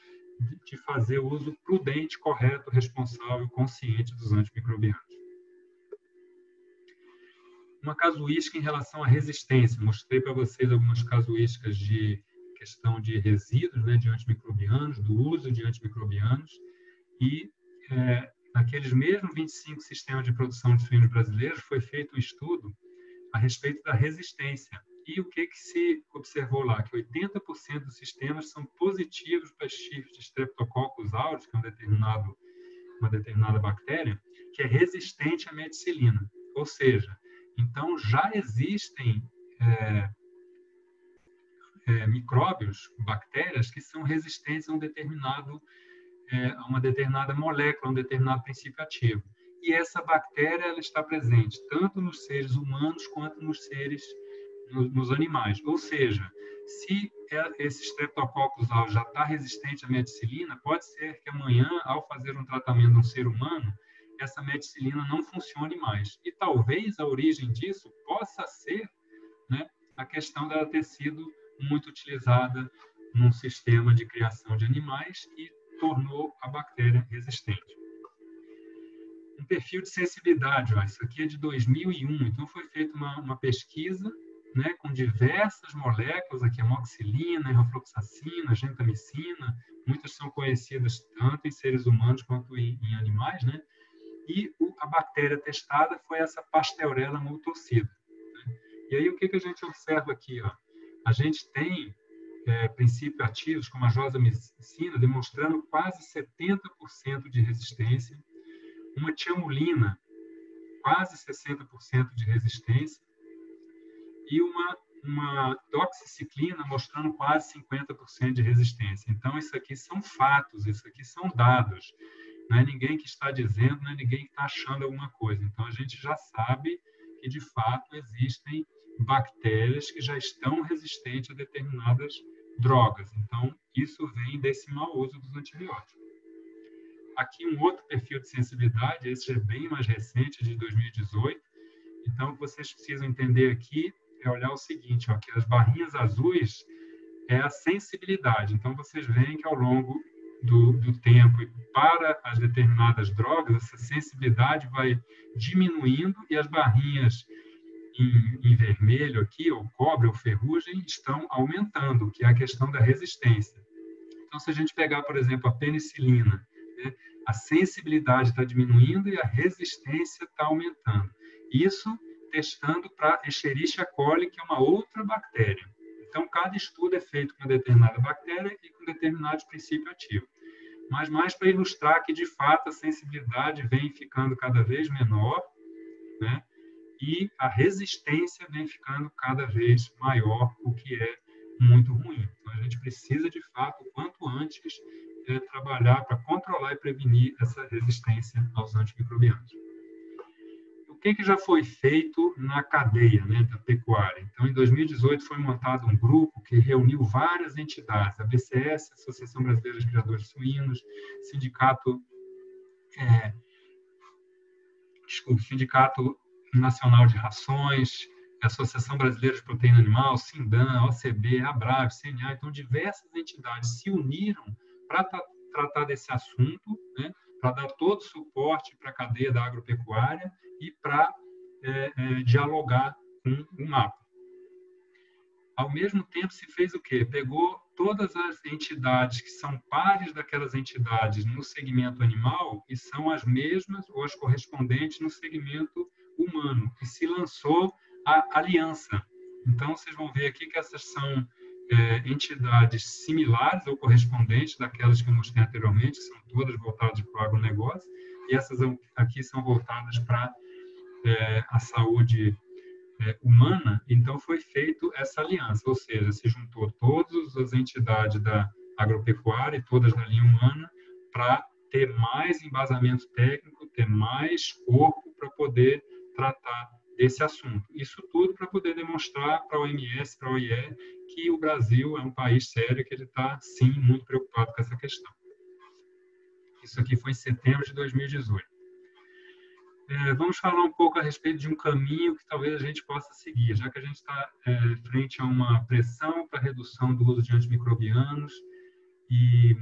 de fazer uso prudente, correto, responsável, consciente dos antimicrobianos. Uma casuística em relação à resistência. Mostrei para vocês algumas casuísticas de questão de resíduos, né, de antimicrobianos, do uso de antimicrobianos, e naqueles mesmos 25 sistemas de produção de suínos brasileiros foi feito um estudo a respeito da resistência. E o que se observou lá? Que 80% dos sistemas são positivos para chifre de Streptococcus aureus, que é uma determinada bactéria, que é resistente à meticilina. Ou seja, então já existem micróbios, bactérias, que são resistentes a uma determinada molécula, a um determinado princípio ativo. e essa bactéria ela está presente tanto nos seres humanos quanto nos animais. Ou seja, se esse Streptococcus aureus já está resistente à meticilina, pode ser que amanhã, ao fazer um tratamento de um ser humano, essa meticilina não funcione mais. E talvez a origem disso possa ser, né, a questão dela ter sido muito utilizada num sistema de criação de animais e tornou a bactéria resistente. Um perfil de sensibilidade, ó, isso aqui é de 2001, então foi feita uma pesquisa, né, com diversas moléculas, aqui amoxicilina, enrofloxacina, gentamicina, muitas são conhecidas tanto em seres humanos quanto em animais, né? E a bactéria testada foi essa Pasteurella multocida. Né? E aí o que a gente observa aqui? Ó? A gente tem princípios ativos, como a josamicina, demonstrando quase 70% de resistência, uma tiamulina, quase 60% de resistência, e uma doxiciclina mostrando quase 50% de resistência. Então, isso aqui são fatos, isso aqui são dados. Não é ninguém que está dizendo, não é ninguém que está achando alguma coisa. Então, a gente já sabe que, de fato, existem bactérias que já estão resistentes a determinadas drogas. Então, isso vem desse mau uso dos antibióticos. Aqui um outro perfil de sensibilidade, esse é bem mais recente, de 2018. Então, o que vocês precisam entender aqui é olhar o seguinte, ó, que as barrinhas azuis é a sensibilidade. Então, vocês veem que ao longo do tempo, para as determinadas drogas, essa sensibilidade vai diminuindo e as barrinhas em vermelho aqui, ou cobre ou ferrugem, estão aumentando, que é a questão da resistência. Então, se a gente pegar, por exemplo, a penicilina, né, a sensibilidade está diminuindo e a resistência está aumentando. Isso testando para Escherichia coli, que é uma outra bactéria. Então, cada estudo é feito com uma determinada bactéria e com determinados princípios ativos. Mas mais para ilustrar que, de fato, a sensibilidade vem ficando cada vez menor, né? E a resistência vem ficando cada vez maior, o que é muito ruim. Então, a gente precisa, de fato, o quanto antes, trabalhar para controlar e prevenir essa resistência aos antimicrobianos. O que já foi feito na cadeia, né, da pecuária? Então, em 2018, foi montado um grupo que reuniu várias entidades, a BCS, Associação Brasileira de Criadores de Suínos, Sindicato Nacional de Rações, Associação Brasileira de Proteína Animal, Sindan, OCB, Abrave, CNA. Então, diversas entidades se uniram para tratar desse assunto, né, para dar todo o suporte para a cadeia da agropecuária e para dialogar com o MAPA. Ao mesmo tempo, se fez o quê? Pegou todas as entidades que são pares daquelas entidades no segmento animal e são as mesmas ou as correspondentes no segmento humano, e se lançou a aliança. Então, vocês vão ver aqui que essas são entidades similares ou correspondentes daquelas que eu mostrei anteriormente, que são todas voltadas para o agronegócio, e essas aqui são voltadas para a saúde humana. Então, foi feito essa aliança, ou seja, se juntou todas as entidades da agropecuária e todas da linha humana para ter mais embasamento técnico, ter mais corpo para poder tratar desse assunto. Isso tudo para poder demonstrar para a OMS, para a OIE, que o Brasil é um país sério, que ele está, sim, muito preocupado com essa questão. Isso aqui foi em setembro de 2018. Vamos falar um pouco a respeito de um caminho que talvez a gente possa seguir, já que a gente está frente a uma pressão para redução do uso de antimicrobianos e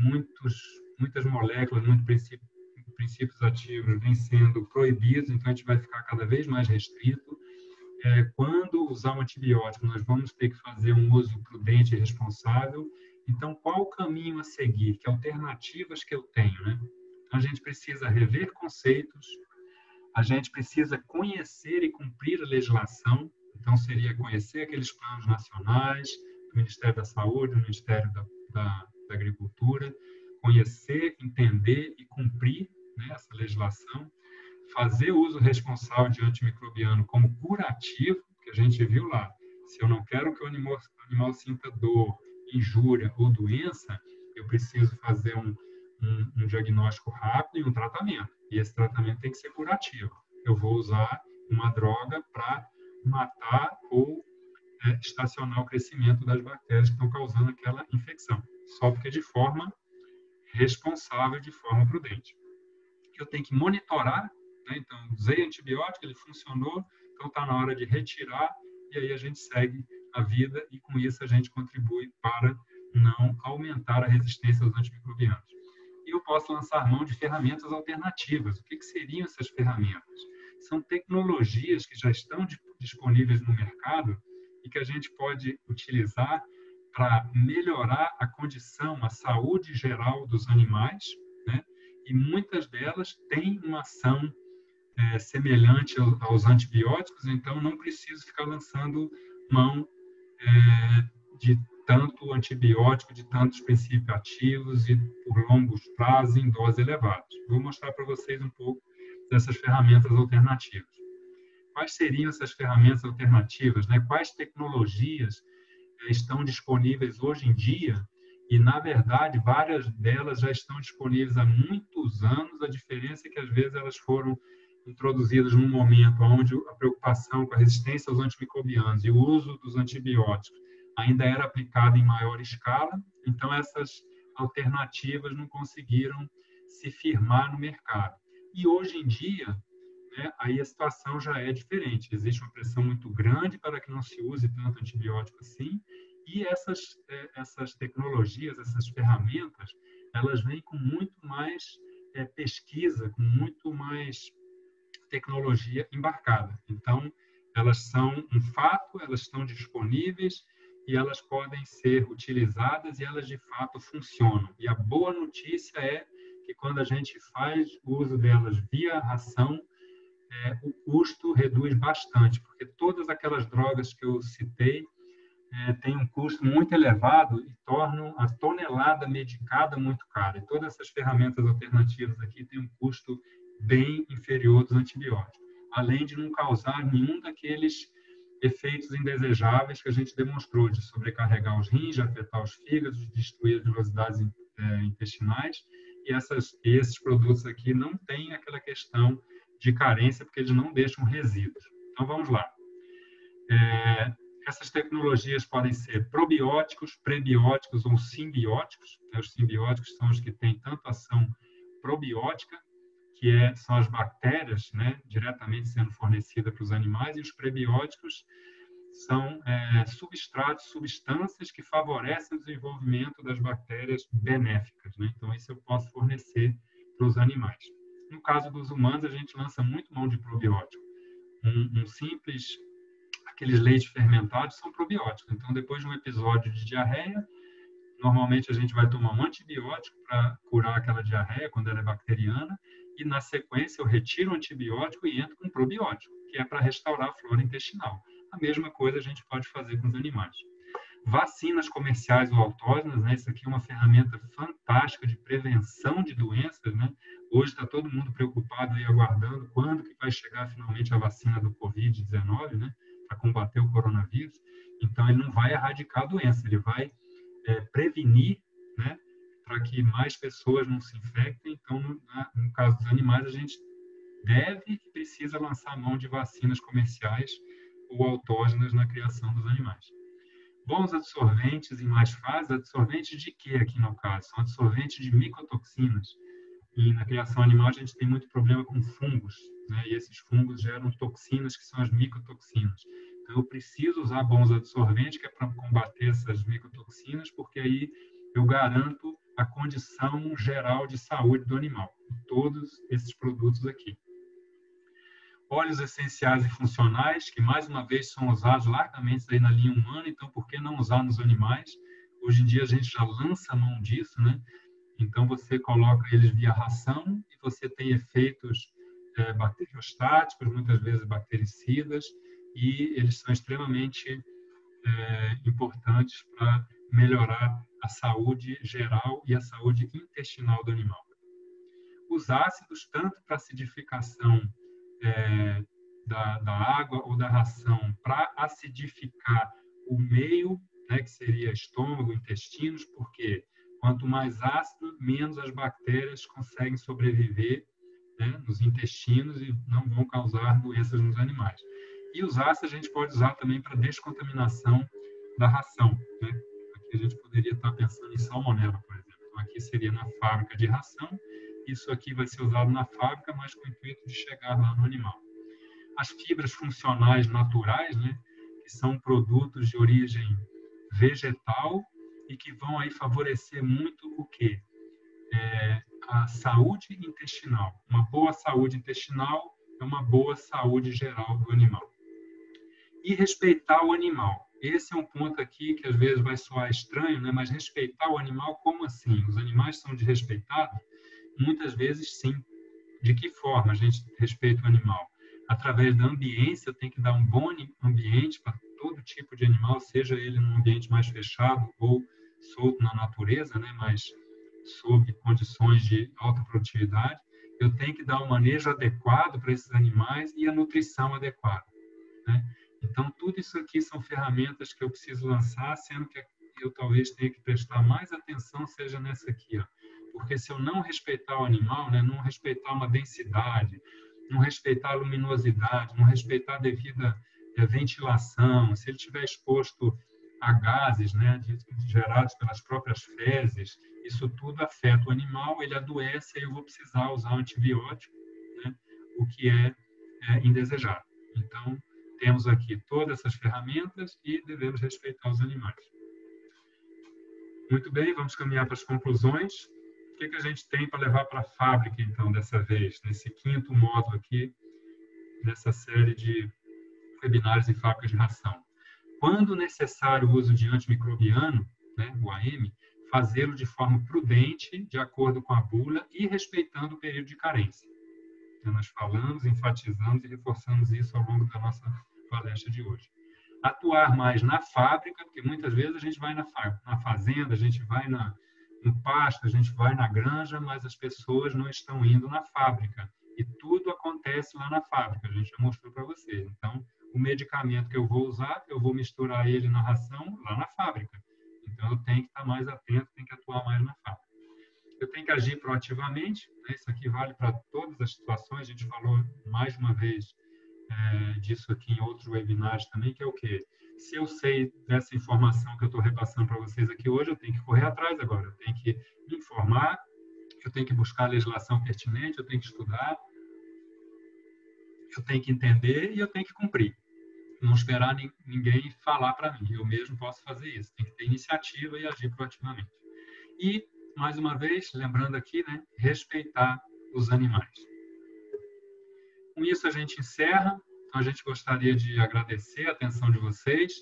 muitas moléculas, muitos princípios ativos vêm sendo proibidos, então a gente vai ficar cada vez mais restrito. Quando usar um antibiótico, nós vamos ter que fazer um uso prudente e responsável. Então, qual o caminho a seguir? Que alternativas que eu tenho, né? Então, a gente precisa rever conceitos, a gente precisa conhecer e cumprir a legislação. Então, seria conhecer aqueles planos nacionais do Ministério da Saúde, do Ministério da Agricultura, conhecer, entender e cumprir, né, essa legislação, fazer uso responsável de antimicrobiano como curativo, que a gente viu lá. Se eu não quero que o animal sinta dor, injúria ou doença, eu preciso fazer um um diagnóstico rápido e um tratamento. E esse tratamento tem que ser curativo. Eu vou usar uma droga para matar ou estacionar o crescimento das bactérias que estão causando aquela infecção, só porque de forma responsável, de forma prudente. Eu tenho que monitorar, né? Então, usei antibiótico, ele funcionou, então está na hora de retirar, e aí a gente segue a vida, e com isso a gente contribui para não aumentar a resistência aos antimicrobianos. E eu posso lançar mão de ferramentas alternativas. O que seriam essas ferramentas? São tecnologias que já estão disponíveis no mercado e que a gente pode utilizar para melhorar a condição, a saúde geral dos animais, né? E muitas delas têm uma ação semelhante aos antibióticos, então não preciso ficar lançando mão de tanto antibiótico, de tantos princípios ativos e por longos prazos em doses elevadas. Vou mostrar para vocês um pouco dessas ferramentas alternativas. Quais seriam essas ferramentas alternativas, né? Quais tecnologias estão disponíveis hoje em dia? E, na verdade, várias delas já estão disponíveis há muitos anos. A diferença é que, às vezes, elas foram introduzidas num momento onde a preocupação com a resistência aos antimicrobianos e o uso dos antibióticos ainda era aplicado em maior escala. Então, essas alternativas não conseguiram se firmar no mercado. E, hoje em dia, né, aí a situação já é diferente. Existe uma pressão muito grande para que não se use tanto antibiótico assim, e essas tecnologias, essas ferramentas, elas vêm com muito mais pesquisa, com muito mais tecnologia embarcada. Então, elas são um fato, elas estão disponíveis e elas podem ser utilizadas e elas, de fato, funcionam. E a boa notícia é que quando a gente faz uso delas via ração, o custo reduz bastante, porque todas aquelas drogas que eu citei têm um custo muito elevado e tornam a tonelada medicada muito cara. E todas essas ferramentas alternativas aqui têm um custo bem inferior dos antibióticos, além de não causar nenhum daqueles efeitos indesejáveis que a gente demonstrou, de sobrecarregar os rins, de afetar os fígados, de destruir as velocidades intestinais, e esses produtos aqui não têm aquela questão de carência, porque eles não deixam resíduos. Então, vamos lá. Essas tecnologias podem ser probióticos, prebióticos ou simbióticos. Os simbióticos são os que têm tanto ação probiótica, que são as bactérias, né, diretamente sendo fornecidas para os animais, e os prebióticos são substratos, substâncias que favorecem o desenvolvimento das bactérias benéficas, né? Então, isso eu posso fornecer para os animais. No caso dos humanos, a gente lança muito mão de probiótico. Aqueles leites fermentados são probióticos. Então, depois de um episódio de diarreia, normalmente a gente vai tomar um antibiótico para curar aquela diarreia, quando ela é bacteriana, e na sequência eu retiro o antibiótico e entro com um probiótico, que é para restaurar a flora intestinal. A mesma coisa a gente pode fazer com os animais. Vacinas comerciais ou autógenas, né? Isso aqui é uma ferramenta fantástica de prevenção de doenças, né? Hoje está todo mundo preocupado e aguardando quando que vai chegar finalmente a vacina do Covid-19, né? Para combater o coronavírus. Então, ele não vai erradicar a doença, ele vai prevenir, né? Para que mais pessoas não se infectem. Então, no caso dos animais, a gente deve e precisa lançar a mão de vacinas comerciais ou autógenas na criação dos animais. Bons adsorventes em mais fases, adsorventes de quê aqui no caso? São adsorventes de micotoxinas. E na criação animal a gente tem muito problema com fungos, né? E esses fungos geram toxinas que são as micotoxinas. Então eu preciso usar bons adsorventes, que é para combater essas micotoxinas, porque aí eu garanto a condição geral de saúde do animal. Todos esses produtos aqui. Óleos essenciais e funcionais, que mais uma vez são usados largamente aí na linha humana, então por que não usar nos animais? Hoje em dia a gente já lança a mão disso, né? Então você coloca eles via ração e você tem efeitos bacteriostáticos, muitas vezes bactericidas, e eles são extremamente importantes para melhorar a saúde geral e a saúde intestinal do animal. Os ácidos, tanto para acidificação da água ou da ração, para acidificar o meio, né, que seria estômago, intestinos, porque quanto mais ácido, menos as bactérias conseguem sobreviver, né, nos intestinos e não vão causar doenças nos animais. E os ácidos a gente pode usar também para descontaminação da ração, né? Aqui a gente poderia estar pensando em salmonela, por exemplo. Então, aqui seria na fábrica de ração, isso aqui vai ser usado na fábrica, mas com o intuito de chegar lá no animal. As fibras funcionais naturais, né, que são produtos de origem vegetal e que vão aí favorecer muito o quê? A saúde intestinal. Uma boa saúde intestinal é uma boa saúde geral do animal. E respeitar o animal. Esse é um ponto aqui que às vezes vai soar estranho, né? Mas respeitar o animal, como assim? Os animais são desrespeitados? Muitas vezes, sim. De que forma a gente respeita o animal? Através da ambiência, eu tenho que dar um bom ambiente para todo tipo de animal, seja ele num ambiente mais fechado ou solto na natureza, né? Mas sob condições de alta produtividade. Eu tenho que dar um manejo adequado para esses animais e a nutrição adequada, né? Então, tudo isso aqui são ferramentas que eu preciso lançar, sendo que eu talvez tenha que prestar mais atenção, seja nessa aqui, ó. Porque se eu não respeitar o animal, né, não respeitar uma densidade, não respeitar a luminosidade, não respeitar a devida ventilação, se ele estiver exposto a gases, né, gerados pelas próprias fezes, isso tudo afeta o animal, ele adoece e eu vou precisar usar um antibiótico, né, o que é indesejado. Então, temos aqui todas essas ferramentas e devemos respeitar os animais. Muito bem, vamos caminhar para as conclusões. O que a gente tem para levar para a fábrica, então, dessa vez, nesse quinto módulo aqui, nessa série de webinários em fábrica de ração? Quando necessário o uso de antimicrobiano, né, o AM, fazê-lo de forma prudente, de acordo com a bula e respeitando o período de carência. Nós falamos, enfatizamos e reforçamos isso ao longo da nossa palestra de hoje. Atuar mais na fábrica, porque muitas vezes a gente vai na fazenda, a gente vai no pasto, a gente vai na granja, mas as pessoas não estão indo na fábrica. E tudo acontece lá na fábrica, a gente já mostrou para vocês. Então, o medicamento que eu vou usar, eu vou misturar ele na ração lá na fábrica. Então, eu tenho que estar mais atento, tenho que atuar mais na fábrica. Eu tenho que agir proativamente, né? Isso aqui vale para todas as situações, a gente falou mais uma vez disso aqui em outros webinários também, que é o quê? Se eu sei dessa informação que eu estou repassando para vocês aqui hoje, eu tenho que correr atrás agora, eu tenho que me informar, eu tenho que buscar a legislação pertinente, eu tenho que estudar, eu tenho que entender e eu tenho que cumprir. Não esperar ninguém falar para mim, eu mesmo posso fazer isso, tenho que ter iniciativa e agir proativamente. E mais uma vez, lembrando aqui, né, respeitar os animais. Com isso, a gente encerra. Então, a gente gostaria de agradecer a atenção de vocês,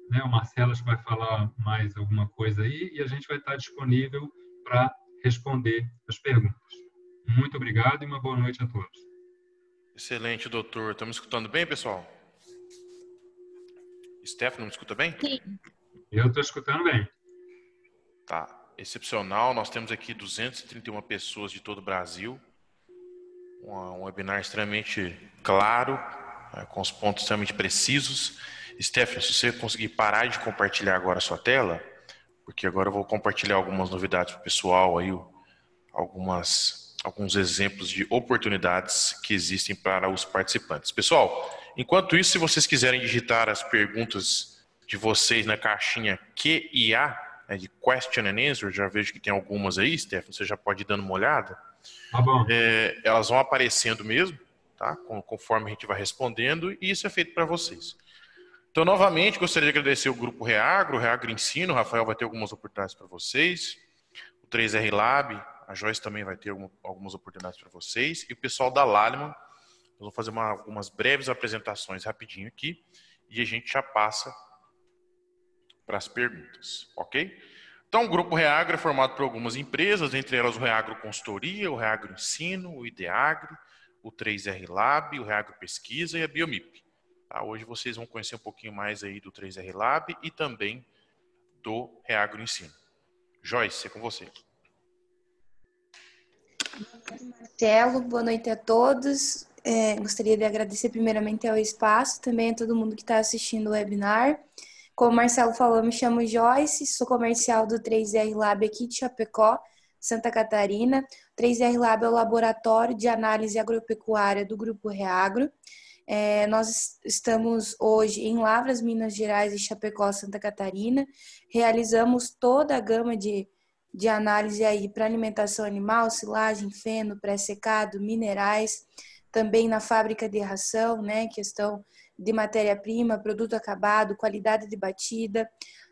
né? O Marcelo vai falar mais alguma coisa aí e a gente vai estar disponível para responder as perguntas. Muito obrigado e uma boa noite a todos. Excelente, doutor. Estamos escutando bem, pessoal? Stefano, me escuta bem? Sim. Eu estou escutando bem. Tá. Excepcional, nós temos aqui 231 pessoas de todo o Brasil, um webinar extremamente claro, com os pontos extremamente precisos. Stefano, se você conseguir parar de compartilhar agora a sua tela, porque agora eu vou compartilhar algumas novidades para o pessoal, aí, alguns exemplos de oportunidades que existem para os participantes. Pessoal, enquanto isso, se vocês quiserem digitar as perguntas de vocês na caixinha Q&A, de question and answer, já vejo que tem algumas aí, Stefano, você já pode ir dando uma olhada. Tá bom. Elas vão aparecendo mesmo, tá? Conforme a gente vai respondendo, e isso é feito para vocês. Então, novamente, gostaria de agradecer o Grupo Reagro, o Reagro Ensino, o Rafael vai ter algumas oportunidades para vocês, o 3R Lab, a Joyce também vai ter algumas oportunidades para vocês, e o pessoal da Lallemand, nós vamos fazer algumas breves apresentações rapidinho aqui, e a gente já passa para as perguntas, ok? Então, o Grupo Reagro é formado por algumas empresas, entre elas o Reagro Consultoria, o Reagro Ensino, o Ideagro, o 3R Lab, o Reagro Pesquisa e a Biomip. Tá? Hoje vocês vão conhecer um pouquinho mais aí do 3R Lab e também do Reagro Ensino. Joyce, é com você. Marcelo, boa noite a todos. Gostaria de agradecer primeiramente ao espaço, também a todo mundo que está assistindo o webinar. Como o Marcelo falou, me chamo Joyce, sou comercial do 3R Lab aqui de Chapecó. Santa Catarina. 3R Lab é o laboratório de análise agropecuária do Grupo Reagro. Nós estamos hoje em Lavras, Minas Gerais e Chapecó, Santa Catarina. Realizamos toda a gama de análise aí para alimentação animal, silagem, feno, pré-secado, minerais, também na fábrica de ração, né, questão de matéria-prima, produto acabado, qualidade de batida,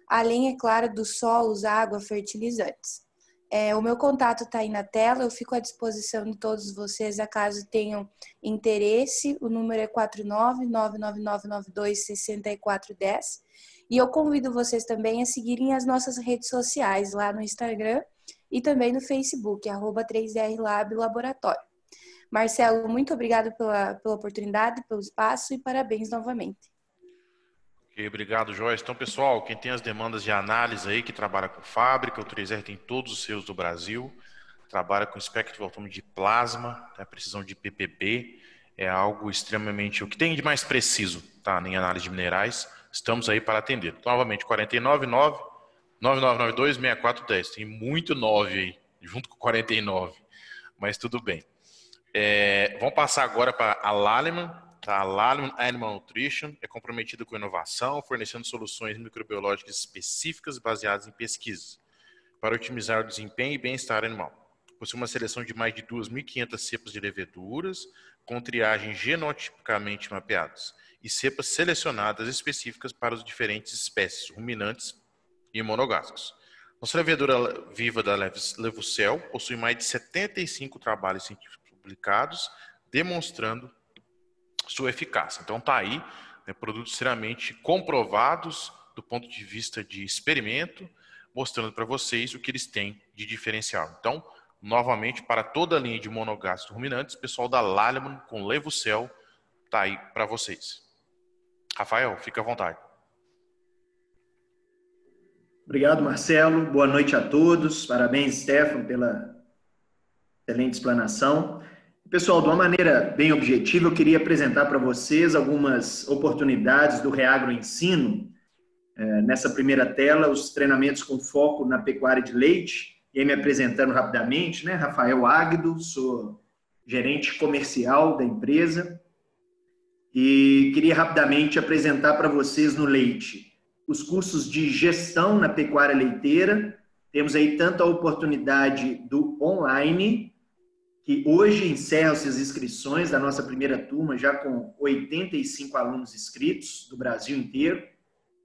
além, é claro, dos solos, água, fertilizantes. O meu contato está aí na tela, eu fico à disposição de todos vocês, acaso tenham interesse. O número é 49999926410. E eu convido vocês também a seguirem as nossas redes sociais, lá no Instagram e também no Facebook, @3R Lab Laboratório. Marcelo, muito obrigado pela oportunidade, pelo espaço e parabéns novamente. Okay, obrigado, Joyce. Então, pessoal, quem tem as demandas de análise aí, que trabalha com fábrica, o 3R tem todos os seus do Brasil, trabalha com espectro voltômetro de plasma, a precisão de PPB, é algo extremamente, o que tem de mais preciso, tá, em análise de minerais, estamos aí para atender. Então, novamente, 499-9992-6410, tem muito 9 aí, junto com 49, mas tudo bem. Vamos passar agora para a Lallemand. A Lallemand Animal Nutrition é comprometida com inovação, fornecendo soluções microbiológicas específicas baseadas em pesquisas para otimizar o desempenho e bem-estar animal. Possui uma seleção de mais de 2.500 cepas de leveduras, com triagem genotipicamente mapeadas, e cepas selecionadas específicas para as diferentes espécies, ruminantes e monogástricos. Nossa levedura viva da Levucel possui mais de 75 trabalhos científicos publicados, demonstrando sua eficácia. Então tá aí, né, produtos extremamente comprovados do ponto de vista de experimento, mostrando para vocês o que eles têm de diferencial. Então, novamente, para toda a linha de monogástricos ruminantes, o pessoal da Lallemand com Levucel tá aí para vocês. Rafael, fica à vontade. Obrigado, Marcelo. Boa noite a todos. Parabéns, Stefano, pela excelente explanação. Pessoal, de uma maneira bem objetiva, eu queria apresentar para vocês algumas oportunidades do Reagro Ensino. Nessa primeira tela, os treinamentos com foco na pecuária de leite. E aí, me apresentando rapidamente, né? Rafael Águido, sou gerente comercial da empresa. E queria rapidamente apresentar para vocês no leite os cursos de gestão na pecuária leiteira. Temos aí tanto a oportunidade do online, que hoje encerram-se as inscrições da nossa primeira turma, já com 85 alunos inscritos do Brasil inteiro,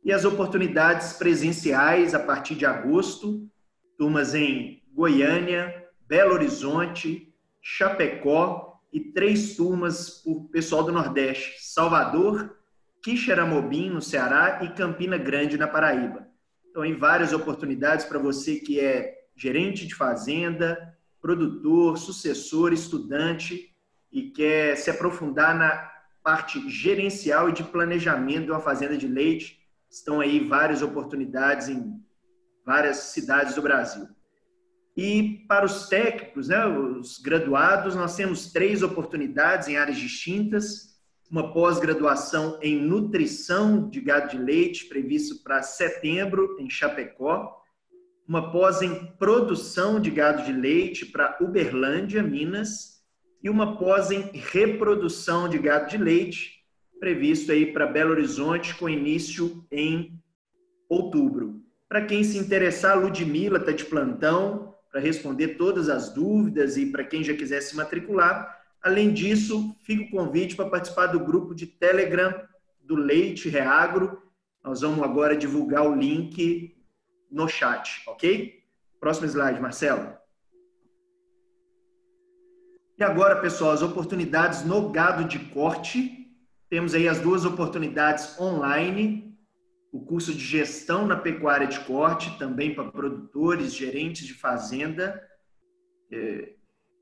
e as oportunidades presenciais a partir de agosto, turmas em Goiânia, Belo Horizonte, Chapecó e 3 turmas por pessoal do Nordeste, Salvador, Quixeramobim, no Ceará, e Campina Grande, na Paraíba. Então, em várias oportunidades para você que é gerente de fazenda, produtor, sucessor, estudante e quer se aprofundar na parte gerencial e de planejamento de uma fazenda de leite. Estão aí várias oportunidades em várias cidades do Brasil. E para os técnicos, né, os graduados, nós temos 3 oportunidades em áreas distintas. Uma pós-graduação em nutrição de gado de leite, previsto para setembro, em Chapecó. Uma pós em produção de gado de leite para Uberlândia, Minas, e uma pós em reprodução de gado de leite, previsto aí para Belo Horizonte, com início em outubro. Para quem se interessar, a Ludmila está de plantão para responder todas as dúvidas e para quem já quiser se matricular. Além disso, fica o convite para participar do grupo de Telegram do Leite Reagro. Nós vamos agora divulgar o link no chat, ok? Próximo slide, Marcelo. E agora, pessoal, as oportunidades no gado de corte. Temos aí as 2 oportunidades online. O curso de gestão na pecuária de corte, também para produtores, gerentes de fazenda.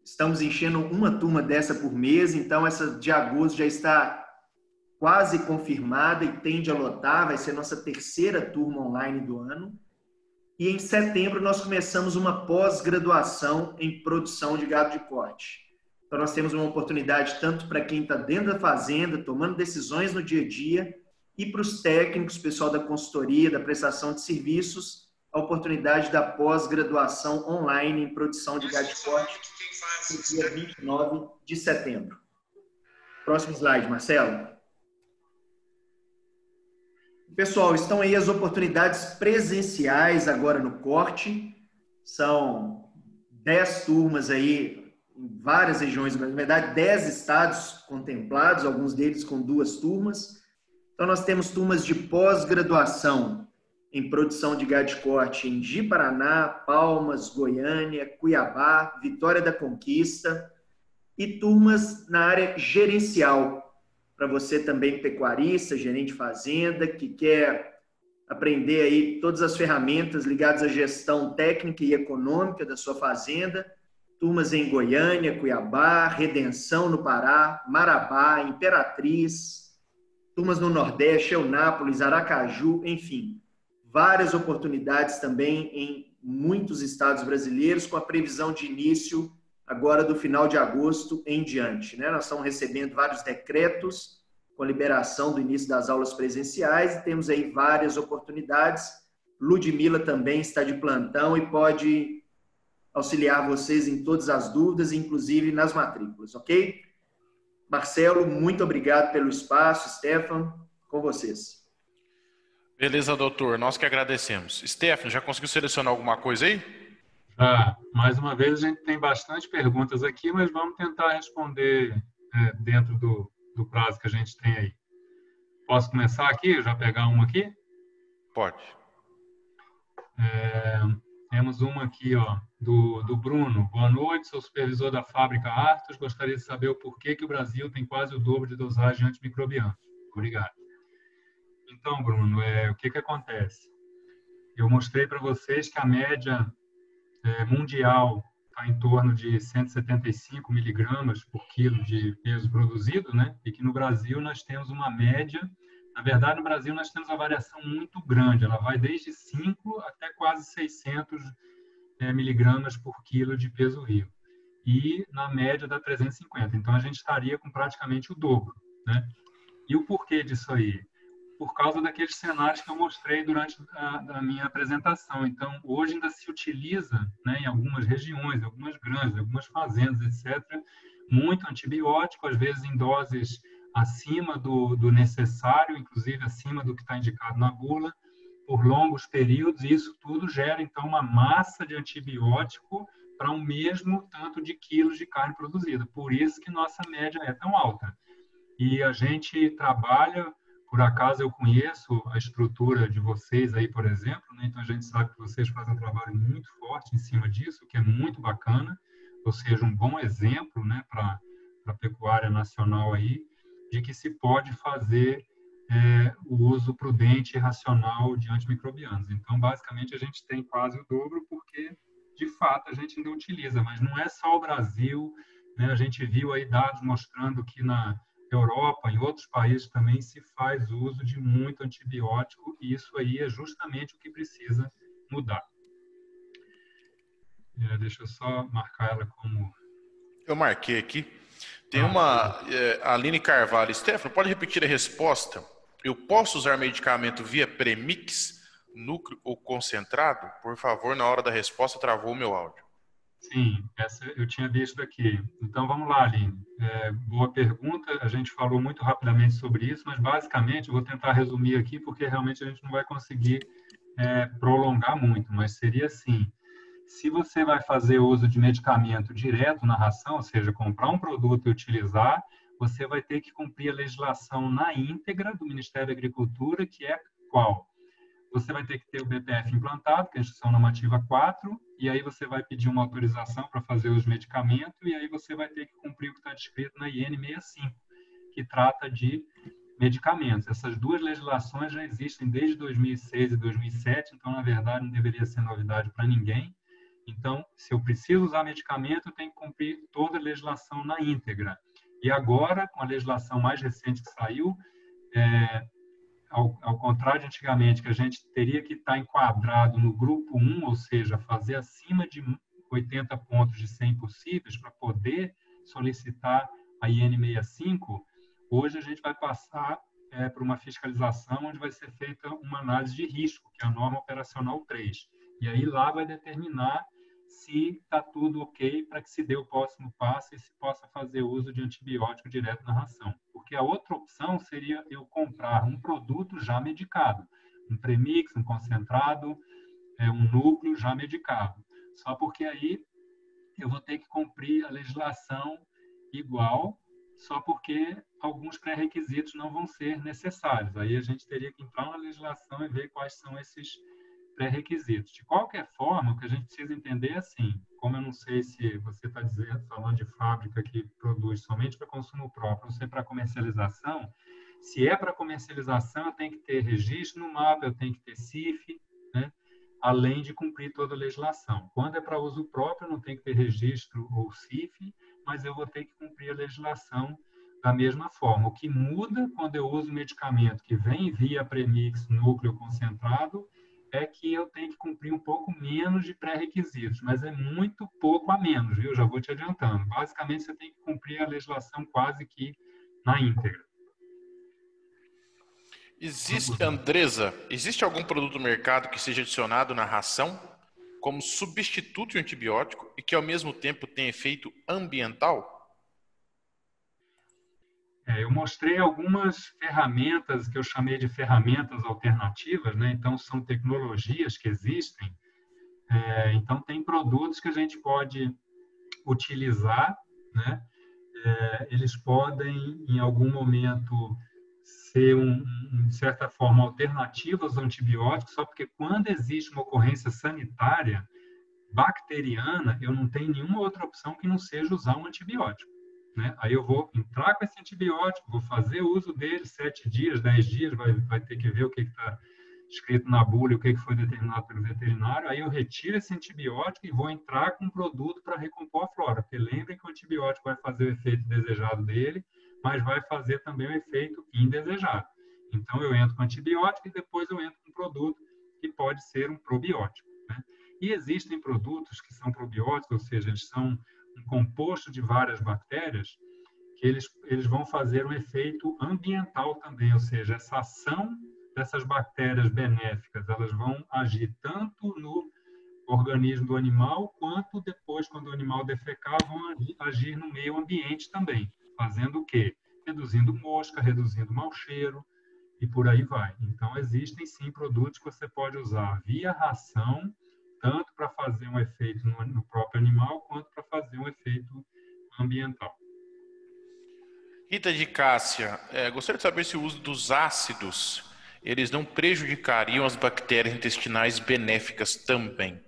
Estamos enchendo uma turma dessa por mês, então essa de agosto já está quase confirmada e tende a lotar. Vai ser nossa 3ª turma online do ano. E em setembro nós começamos uma pós-graduação em produção de gado de corte. Então nós temos uma oportunidade tanto para quem está dentro da fazenda, tomando decisões no dia a dia, e para os técnicos, pessoal da consultoria, da prestação de serviços, a oportunidade da pós-graduação online em produção de gado de corte no dia 29 de setembro. Próximo slide, Marcelo. Pessoal, estão aí as oportunidades presenciais agora no corte. São 10 turmas aí em várias regiões, na verdade 10 estados contemplados, alguns deles com 2 turmas. Então nós temos turmas de pós-graduação em produção de gado de corte em Ji-Paraná, Palmas, Goiânia, Cuiabá, Vitória da Conquista e turmas na área gerencial, para você também pecuarista, gerente de fazenda, que quer aprender aí todas as ferramentas ligadas à gestão técnica e econômica da sua fazenda. Turmas em Goiânia, Cuiabá, Redenção no Pará, Marabá, Imperatriz, turmas no Nordeste, Eunápolis, Aracaju, enfim, várias oportunidades também em muitos estados brasileiros, com a previsão de início agora do final de agosto em diante, né? Nós estamos recebendo vários decretos com a liberação do início das aulas presenciais e temos aí várias oportunidades. Ludmila também está de plantão e pode auxiliar vocês em todas as dúvidas, inclusive nas matrículas, ok? Marcelo, muito obrigado pelo espaço. Stefan, com vocês. Beleza, doutor. Nós que agradecemos. Stefan, já conseguiu selecionar alguma coisa aí? Mais uma vez, a gente tem bastante perguntas aqui, mas vamos tentar responder dentro do prazo que a gente tem aí. Posso começar aqui? Já pegar uma aqui? Pode. Temos uma aqui, ó, do Bruno. Boa noite, sou supervisor da fábrica Artos. Gostaria de saber o porquê que o Brasil tem quase o dobro de dosagem antimicrobiana. Obrigado. Então, Bruno, o que acontece? Eu mostrei para vocês que a média mundial está em torno de 175 miligramas por quilo de peso produzido, né? E que no Brasil nós temos uma média. Na verdade, no Brasil nós temos uma variação muito grande. Ela vai desde 5 até quase 600 miligramas por quilo de peso vivo. E na média dá 350. Então a gente estaria com praticamente o dobro, né? E o porquê disso aí? Por causa daqueles cenários que eu mostrei durante a minha apresentação. Então, hoje ainda se utiliza, né, em algumas regiões, algumas grandes, algumas fazendas, etc., muito antibiótico, às vezes em doses acima do necessário, inclusive acima do que está indicado na bula, por longos períodos, e isso tudo gera, então, uma massa de antibiótico para o mesmo tanto de quilos de carne produzida. Por isso que nossa média é tão alta. E a gente trabalha... Por acaso eu conheço a estrutura de vocês aí, por exemplo, né? Então a gente sabe que vocês fazem um trabalho muito forte em cima disso, que é muito bacana, ou seja, um bom exemplo, né, para a pecuária nacional aí, de que se pode fazer o uso prudente e racional de antimicrobianos. Então, basicamente, a gente tem quase o dobro, porque, de fato, a gente ainda utiliza, mas não é só o Brasil, né? A gente viu aí dados mostrando que na Europa, em outros países também se faz uso de muito antibiótico e isso aí é justamente o que precisa mudar. Deixa eu só marcar ela como... Eu marquei aqui. Tem uma... Aline Carvalho. Stefano, pode repetir a resposta? Eu posso usar medicamento via premix, núcleo ou concentrado? Por favor, na hora da resposta travou o meu áudio. Sim, essa eu tinha visto aqui. Então, vamos lá, Aline. Boa pergunta. A gente falou muito rapidamente sobre isso, mas, basicamente, eu vou tentar resumir aqui, porque realmente a gente não vai conseguir prolongar muito, mas seria assim. Se você vai fazer uso de medicamento direto na ração, ou seja, comprar um produto e utilizar, você vai ter que cumprir a legislação na íntegra do Ministério da Agricultura, que é qual? Você vai ter que ter o BPF implantado, que é a Instrução Normativa 4, e aí você vai pedir uma autorização para fazer os medicamentos, e aí você vai ter que cumprir o que está descrito na IN 65, que trata de medicamentos. Essas duas legislações já existem desde 2006 e 2007, então, na verdade, não deveria ser novidade para ninguém. Então, se eu preciso usar medicamento, eu tenho que cumprir toda a legislação na íntegra. E agora, com a legislação mais recente que saiu, ao contrário de antigamente, que a gente teria que estar enquadrado no grupo 1, ou seja, fazer acima de 80 pontos de 100 possíveis para poder solicitar a IN 65, hoje a gente vai passar por uma fiscalização onde vai ser feita uma análise de risco, que é a norma operacional 3. E aí lá vai determinar se está tudo ok para que se dê o próximo passo e se possa fazer uso de antibiótico direto na ração. Porque a outra opção seria eu comprar um produto já medicado, um premix, um concentrado, um núcleo já medicado. Só porque aí eu vou ter que cumprir a legislação igual, só porque alguns pré-requisitos não vão ser necessários. Aí a gente teria que entrar na legislação e ver quais são esses pré-requisitos. De qualquer forma, o que a gente precisa entender é assim, como eu não sei se você está falando de fábrica que produz somente para consumo próprio, ou se é para comercialização, se é para comercialização, eu tenho que ter registro no mapa, eu tenho que ter CIF, né? Além de cumprir toda a legislação. Quando é para uso próprio, eu não tenho que ter registro ou CIF, mas eu vou ter que cumprir a legislação da mesma forma. O que muda quando eu uso medicamento que vem via premix, núcleo concentrado, é que eu tenho que cumprir um pouco menos de pré-requisitos, mas é muito pouco a menos, viu? Já vou te adiantando. Basicamente, você tem que cumprir a legislação quase que na íntegra. Andresa, existe algum produto no mercado que seja adicionado na ração como substituto de um antibiótico e que ao mesmo tempo tem efeito ambiental? Eu mostrei algumas ferramentas que eu chamei de ferramentas alternativas, né? Então, são tecnologias que existem. Então, tem produtos que a gente pode utilizar, né? Eles podem, em algum momento, ser, de certa forma, alternativas aos antibióticos, só porque quando existe uma ocorrência sanitária bacteriana, eu não tenho nenhuma outra opção que não seja usar um antibiótico, né? Aí eu vou entrar com esse antibiótico, vou fazer uso dele 7 dias, 10 dias, vai ter que ver o que está escrito na bula e o que foi determinado pelo veterinário, aí eu retiro esse antibiótico e vou entrar com um produto para recompor a flora, porque lembrem que o antibiótico vai fazer o efeito desejado dele, mas vai fazer também o efeito indesejado. Então, eu entro com antibiótico e depois eu entro com um produto que pode ser um probiótico, né? E existem produtos que são probióticos, ou seja, eles são um composto de várias bactérias, que eles vão fazer um efeito ambiental também, ou seja, essa ação dessas bactérias benéficas, elas vão agir tanto no organismo do animal, quanto depois, quando o animal defecar, vão agir no meio ambiente também. Fazendo o quê? Reduzindo mosca, reduzindo mau cheiro e por aí vai. Então, existem sim produtos que você pode usar via ração, tanto para fazer um efeito no próprio animal, quanto para fazer um efeito ambiental. Rita de Cássia, gostaria de saber se o uso dos ácidos, eles não prejudicariam as bactérias intestinais benéficas também?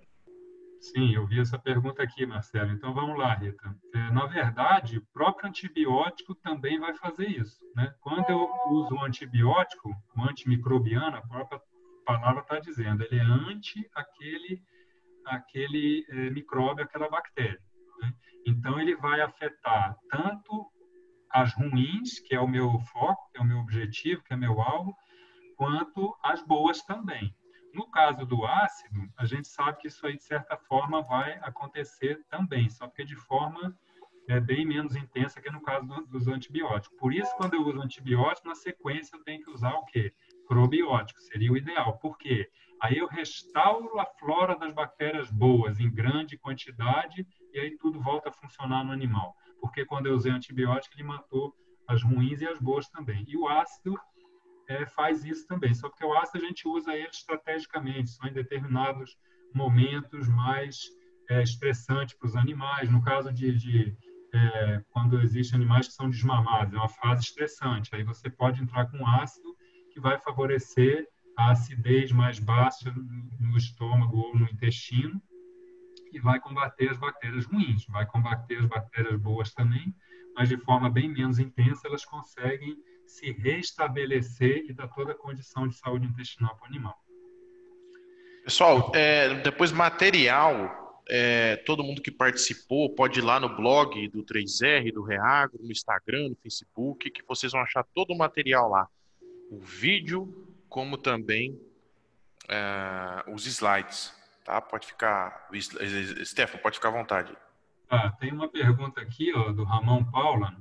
Sim, eu vi essa pergunta aqui, Marcelo. Então, vamos lá, Rita. Na verdade, o próprio antibiótico também vai fazer isso, né? Quando eu uso um antibiótico, o antimicrobiano, a própria palavra está dizendo, ele é anti aquele micróbio, aquela bactéria, né? Então, ele vai afetar tanto as ruins, que é o meu foco, que é o meu objetivo, que é o meu alvo, quanto as boas também. No caso do ácido, a gente sabe que isso aí, de certa forma, vai acontecer também, só que de forma bem menos intensa que no caso dos antibióticos. Por isso, quando eu uso antibiótico, na sequência eu tenho que usar o quê? Probiótico, seria o ideal. Por quê? Aí eu restauro a flora das bactérias boas em grande quantidade e aí tudo volta a funcionar no animal. Porque quando eu usei antibiótico, ele matou as ruins e as boas também. E o ácido faz isso também, só porque o ácido a gente usa ele estrategicamente, só em determinados momentos mais estressantes para os animais. No caso de quando existem animais que são desmamados, é uma fase estressante, aí você pode entrar com ácido que vai favorecer a acidez mais baixa no estômago ou no intestino e vai combater as bactérias ruins, vai combater as bactérias boas também, mas de forma bem menos intensa elas conseguem se restabelecer e dar toda a condição de saúde intestinal para o animal. Pessoal, depois material, todo mundo que participou pode ir lá no blog do 3R, do Reagro, no Instagram, no Facebook, que vocês vão achar todo o material lá. O vídeo, como também os slides, tá? Pode ficar, Stefano, pode ficar à vontade. Tem uma pergunta aqui, do Ramon Paula.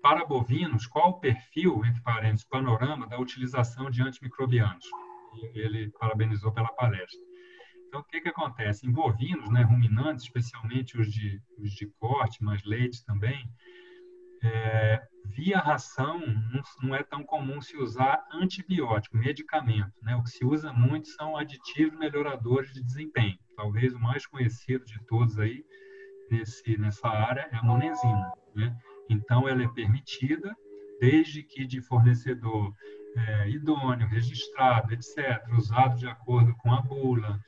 Para bovinos, qual o perfil, entre parênteses, panorama da utilização de antimicrobianos? Ele parabenizou pela palestra. Então, o que acontece? Em bovinos, né, ruminantes, especialmente os de corte, mas leite também, via ração não é tão comum se usar antibiótico, medicamento, né? O que se usa muito são aditivos melhoradores de desempenho. Talvez o mais conhecido de todos aí nessa área é a monenzima, né? Então, ela é permitida desde que de fornecedor idôneo, registrado, etc., usado de acordo com a bula,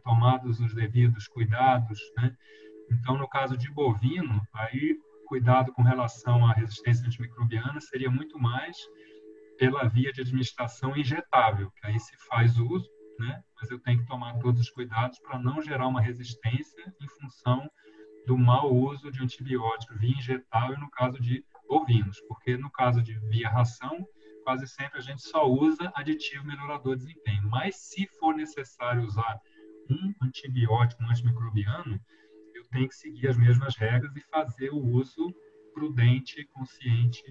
tomados os devidos cuidados, né? Então, no caso de bovino, aí cuidado com relação à resistência antimicrobiana seria muito mais pela via de administração injetável, que aí se faz uso, né? Mas eu tenho que tomar todos os cuidados para não gerar uma resistência em função do mau uso de antibióticos via injetável no caso de bovinos, porque no caso de via ração, quase sempre a gente só usa aditivo melhorador de desempenho. Mas se for necessário usar um antibiótico, um antimicrobiano, eu tenho que seguir as mesmas regras e fazer o uso prudente, consciente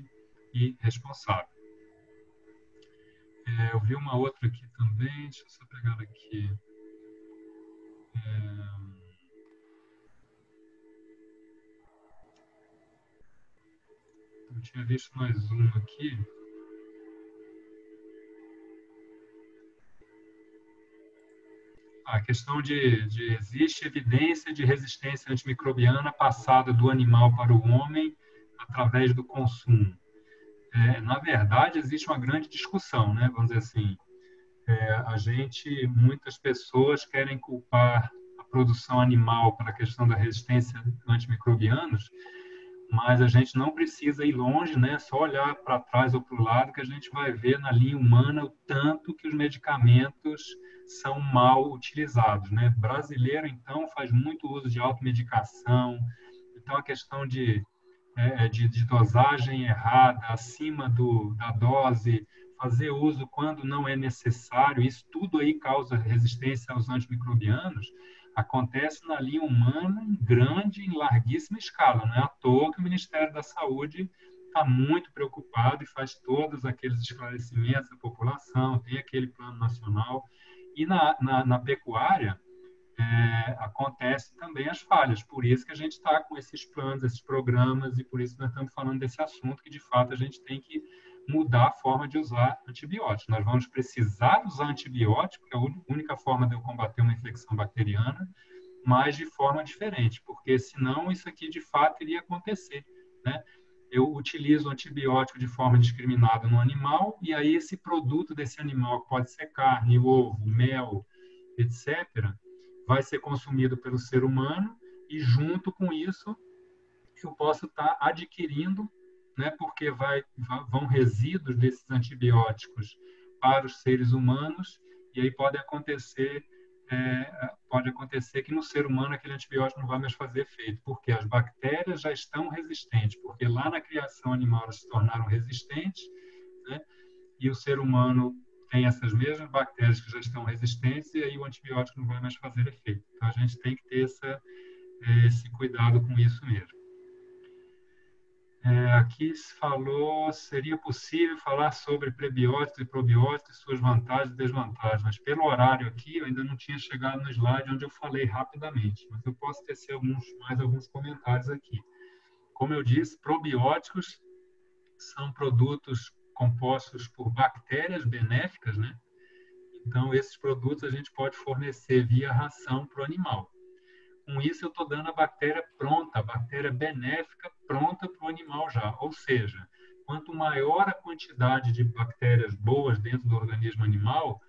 e responsável. Eu vi uma outra aqui também, deixa eu só pegar aqui. Eu tinha visto mais uma aqui. A questão de existe evidência de resistência antimicrobiana passada do animal para o homem através do consumo. Na verdade, existe uma grande discussão, né? Vamos dizer assim, muitas pessoas querem culpar a produção animal pela questão da resistência a antimicrobianos, mas a gente não precisa ir longe, né? Só olhar para trás ou para o lado que a gente vai ver na linha humana o tanto que os medicamentos são mal utilizados, né? Brasileiro, então, faz muito uso de automedicação, então a questão de dosagem errada, acima da dose, fazer uso quando não é necessário, isso tudo aí causa resistência aos antimicrobianos, acontece na linha humana em larguíssima escala. Não é à toa que o Ministério da Saúde está muito preocupado e faz todos aqueles esclarecimentos à população, tem aquele plano nacional. E na pecuária, acontece também as falhas. Por isso que a gente está com esses planos, esses programas, e por isso nós estamos falando desse assunto, que de fato a gente tem que mudar a forma de usar antibióticos. Nós vamos precisar usar antibiótico, que é a única forma de eu combater uma infecção bacteriana, mas de forma diferente, porque senão isso aqui de fato iria acontecer, né? Eu utilizo antibiótico de forma indiscriminada no animal, e aí esse produto desse animal, que pode ser carne, ovo, mel, etc., vai ser consumido pelo ser humano, e junto com isso eu posso estar adquirindo, né, porque vão resíduos desses antibióticos para os seres humanos, e aí pode acontecer que no ser humano aquele antibiótico não vai mais fazer efeito, porque as bactérias já estão resistentes, porque lá na criação animal elas se tornaram resistentes, né, e o ser humano tem essas mesmas bactérias que já estão resistentes, e aí o antibiótico não vai mais fazer efeito. Então, a gente tem que ter esse cuidado com isso mesmo. Aqui se falou, seria possível falar sobre prebióticos e probióticos, suas vantagens e desvantagens, mas pelo horário aqui eu ainda não tinha chegado no slide onde eu falei rapidamente, mas eu posso tecer mais alguns comentários aqui. Como eu disse, probióticos são produtos compostos por bactérias benéficas, né? Então, esses produtos a gente pode fornecer via ração para o animal. Com isso, eu estou dando a bactéria pronta, a bactéria benéfica pronta para o animal já. Ou seja, quanto maior a quantidade de bactérias boas dentro do organismo animal,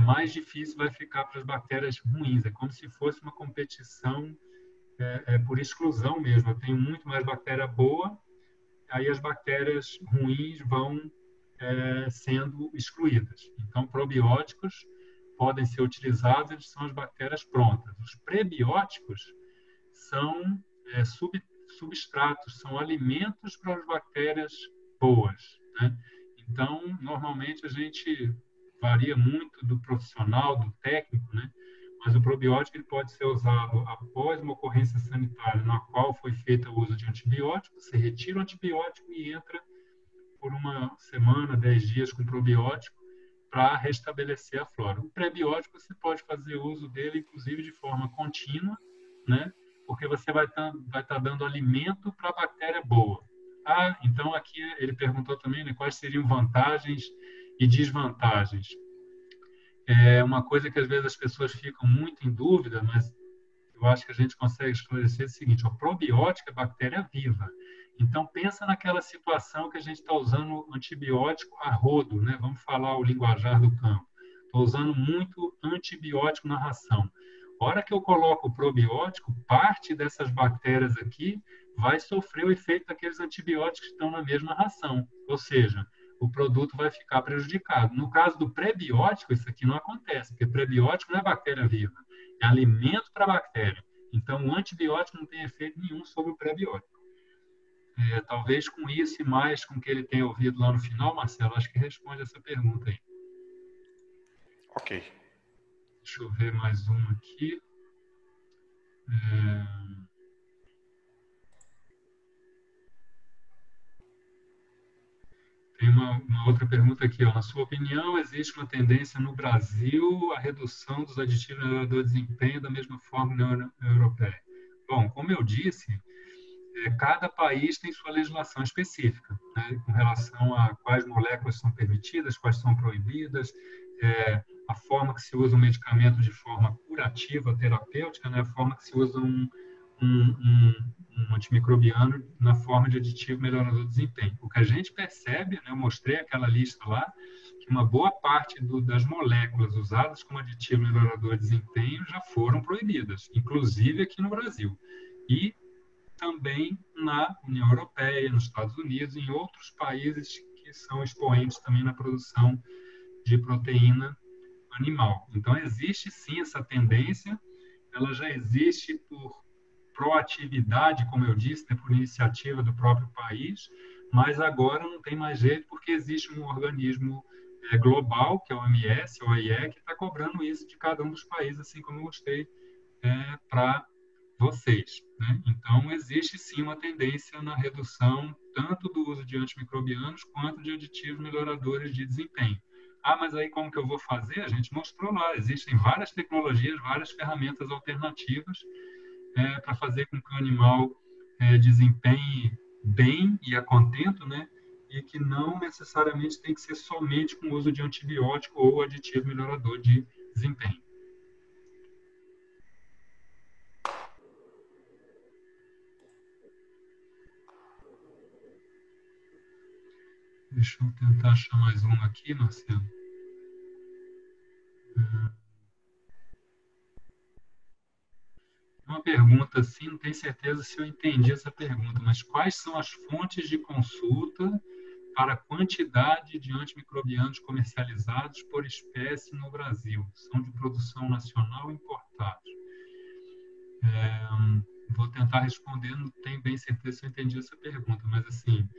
mais difícil vai ficar para as bactérias ruins. É como se fosse uma competição por exclusão mesmo. Eu tenho muito mais bactéria boa, aí as bactérias ruins vão sendo excluídas. Então, probióticos podem ser utilizados, eles são as bactérias prontas. Os prebióticos são substratos, são alimentos para as bactérias boas, né? Então, normalmente a gente varia muito do profissional, do técnico, né? Mas o probiótico ele pode ser usado após uma ocorrência sanitária na qual foi feito o uso de antibiótico. Você retira o antibiótico e entra por uma semana, 10 dias com probiótico para restabelecer a flora. O prebiótico você pode fazer uso dele, inclusive, de forma contínua, né? Porque você vai tá dando alimento para a bactéria boa. Ah, então aqui ele perguntou também, né, quais seriam vantagens e desvantagens. É uma coisa que às vezes as pessoas ficam muito em dúvida, mas eu acho que a gente consegue esclarecer o seguinte: o probiótico é bactéria viva. Então pensa naquela situação que a gente está usando antibiótico a rodo, né? Vamos falar o linguajar do campo. Estou usando muito antibiótico na ração. A hora que eu coloco o probiótico, parte dessas bactérias aqui vai sofrer o efeito daqueles antibióticos que estão na mesma ração. Ou seja, o produto vai ficar prejudicado. No caso do prebiótico, isso aqui não acontece, porque prebiótico não é bactéria viva, é alimento para a bactéria. Então, o antibiótico não tem efeito nenhum sobre o prebiótico. Talvez com isso e mais com o que ele tem ouvido lá no final, Marcelo, acho que responde essa pergunta aí. Ok. Deixa eu ver mais uma aqui. Tem uma outra pergunta aqui. Ó. Na sua opinião, existe uma tendência no Brasil à redução dos aditivos do desempenho da mesma forma na União Europeia? Bom, como eu disse, cada país tem sua legislação específica, né, com relação a quais moléculas são permitidas, quais são proibidas, a forma que se usa um medicamento de forma curativa, terapêutica, né, a forma que se usa um antimicrobiano na forma de aditivo melhorador do desempenho. O que a gente percebe, né, eu mostrei aquela lista lá, que uma boa parte das moléculas usadas como aditivo melhorador de desempenho já foram proibidas, inclusive aqui no Brasil. E também na União Europeia, nos Estados Unidos, em outros países que são expoentes também na produção de proteína animal. Então, existe sim essa tendência, ela já existe por proatividade, como eu disse, né, por iniciativa do próprio país, mas agora não tem mais jeito porque existe um organismo global, que é o OMS, o OIE, que está cobrando isso de cada um dos países, assim como eu mostrei para vocês. Né? Então, existe sim uma tendência na redução tanto do uso de antimicrobianos quanto de aditivos melhoradores de desempenho. Ah, mas aí como que eu vou fazer? A gente mostrou lá, existem várias tecnologias, várias ferramentas alternativas para fazer com que o animal desempenhe bem e a contento, né? E que não necessariamente tem que ser somente com o uso de antibiótico ou aditivo melhorador de desempenho. Deixa eu tentar achar mais uma aqui, Marcelo. Uma pergunta assim, não tenho certeza se eu entendi essa pergunta, mas quais são as fontes de consulta para a quantidade de antimicrobianos comercializados por espécie no Brasil? São de produção nacional ou importados? Vou tentar responder, não tenho bem certeza se eu entendi essa pergunta, mas assim,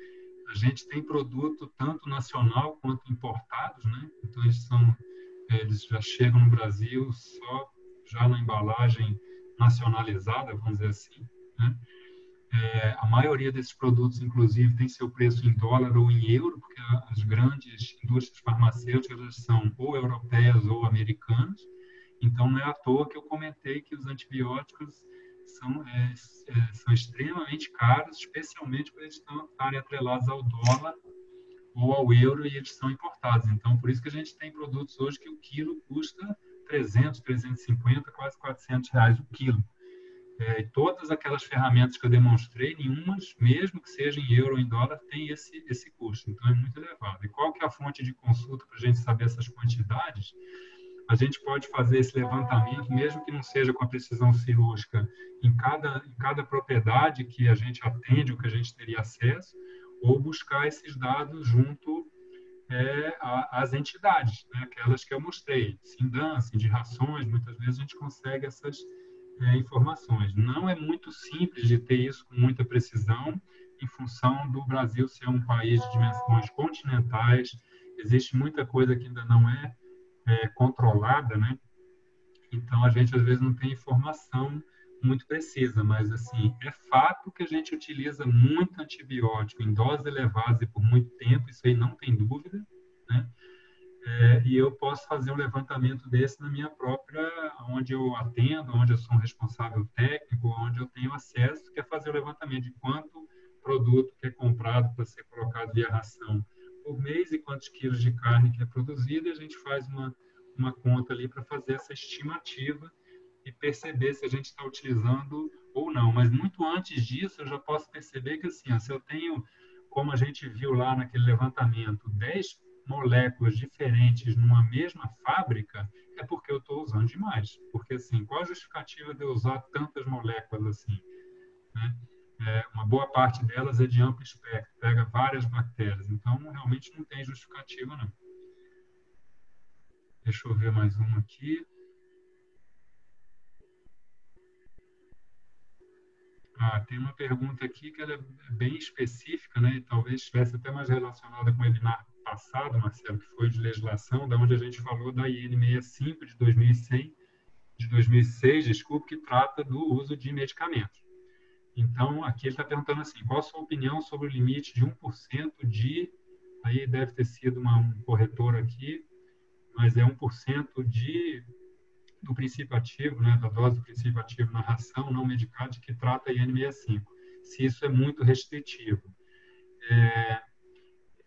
a gente tem produto tanto nacional quanto importados, né? Então eles já chegam no Brasil só já na embalagem nacionalizada, vamos dizer assim, né? A maioria desses produtos, inclusive, tem seu preço em dólar ou em euro, porque as grandes indústrias farmacêuticas são ou europeias ou americanas. Então, não é à toa que eu comentei que os antibióticos são extremamente caros, especialmente por eles estarem atrelados ao dólar ou ao euro e eles são importados. Então, por isso que a gente tem produtos hoje que o quilo custa 300, 350, quase 400 reais o quilo. E todas aquelas ferramentas que eu demonstrei, nenhumas, mesmo que seja em euro ou em dólar, tem esse custo. Então, é muito elevado. E qual que é a fonte de consulta para a gente saber essas quantidades? A gente pode fazer esse levantamento, mesmo que não seja com a precisão cirúrgica, em cada propriedade que a gente atende, ou que a gente teria acesso, ou buscar esses dados junto às entidades, né? Aquelas que eu mostrei, Sindan, de rações, muitas vezes a gente consegue essas informações. Não é muito simples de ter isso com muita precisão, em função do Brasil ser um país de dimensões continentais, existe muita coisa que ainda não é controlada, né? Então a gente às vezes não tem informação muito precisa, mas assim, é fato que a gente utiliza muito antibiótico em doses elevadas e por muito tempo, isso aí não tem dúvida, né? E eu posso fazer um levantamento desse na minha própria, onde eu atendo, onde eu sou um responsável técnico, onde eu tenho acesso, que é fazer o levantamento de quanto produto que é comprado para ser colocado via ração por mês e quantos quilos de carne que é produzido, e a gente faz uma conta ali para fazer essa estimativa e perceber se a gente está utilizando ou não. Mas muito antes disso, eu já posso perceber que, assim, se eu tenho, como a gente viu lá naquele levantamento, 10 moléculas diferentes numa mesma fábrica, é porque eu estou usando demais. Porque, assim, qual a justificativa de eu usar tantas moléculas assim, né? Uma boa parte delas é de amplo espectro, pega várias bactérias. Então, realmente não tem justificativa, não. Deixa eu ver mais uma aqui. Tem uma pergunta aqui que ela é bem específica, né? E talvez estivesse até mais relacionada com o webinar passado, Marcelo, que foi de legislação, da onde a gente falou da IN 65 de 2006, desculpe, que trata do uso de medicamentos. Então, aqui ele está perguntando assim, qual a sua opinião sobre o limite de 1% de, aí deve ter sido um corretor aqui, mas é 1% do princípio ativo, né, da dose do princípio ativo na ração não medicada que trata a IN65, se isso é muito restritivo.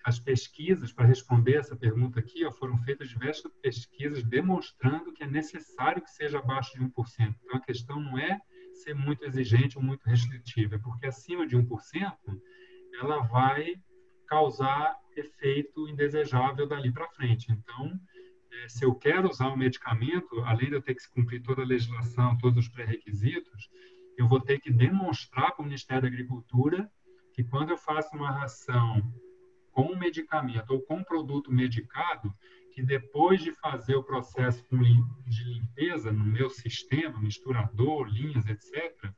As pesquisas, para responder essa pergunta aqui, foram feitas diversas pesquisas demonstrando que é necessário que seja abaixo de 1%. Então, a questão não é ser muito exigente ou muito restritiva, é porque acima de 1%, ela vai causar efeito indesejável dali para frente. Então, se eu quero usar um medicamento, além de eu ter que cumprir toda a legislação, todos os pré-requisitos, eu vou ter que demonstrar para o Ministério da Agricultura que quando eu faço uma ração com um medicamento ou com um produto medicado, que depois de fazer o processo de limpeza no meu sistema, misturador, linhas, etc.,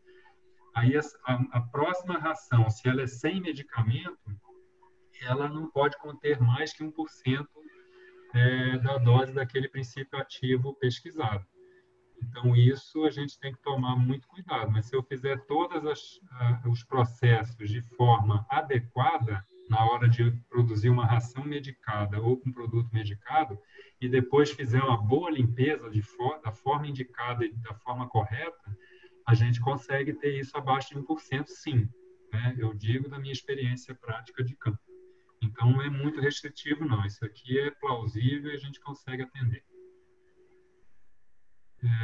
aí a próxima ração, se ela é sem medicamento, ela não pode conter mais que 1% da dose daquele princípio ativo pesquisado. Então, isso a gente tem que tomar muito cuidado. Mas se eu fizer todos os processos de forma adequada, na hora de produzir uma ração medicada ou um produto medicado, e depois fizer uma boa limpeza da forma indicada e da forma correta, a gente consegue ter isso abaixo de 1%, sim. Né? Eu digo da minha experiência prática de campo. Então, não é muito restritivo, não. Isso aqui é plausível e a gente consegue atender.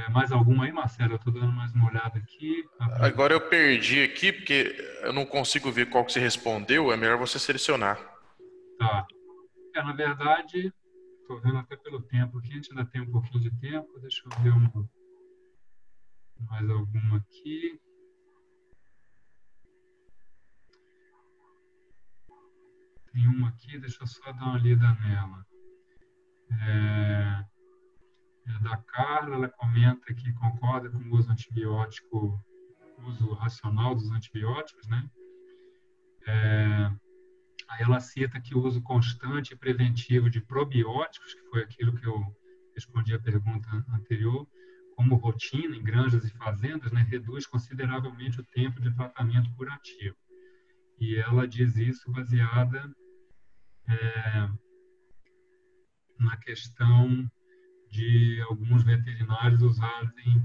Mais alguma aí, Marcelo? Eu estou dando mais uma olhada aqui. Agora eu perdi aqui, porque eu não consigo ver qual que você respondeu. É melhor você selecionar. Tá. Na verdade, estou vendo até pelo tempo aqui. A gente ainda tem um pouquinho de tempo. Deixa eu ver mais alguma aqui. Tem uma aqui, deixa eu só dar uma lida nela. Da Carla, ela comenta que concorda com o uso antibiótico, uso racional dos antibióticos, né? Aí ela cita que o uso constante e preventivo de probióticos, que foi aquilo que eu respondi à pergunta anterior, como rotina em granjas e fazendas, né, reduz consideravelmente o tempo de tratamento curativo. E ela diz isso baseada na questão de alguns veterinários usarem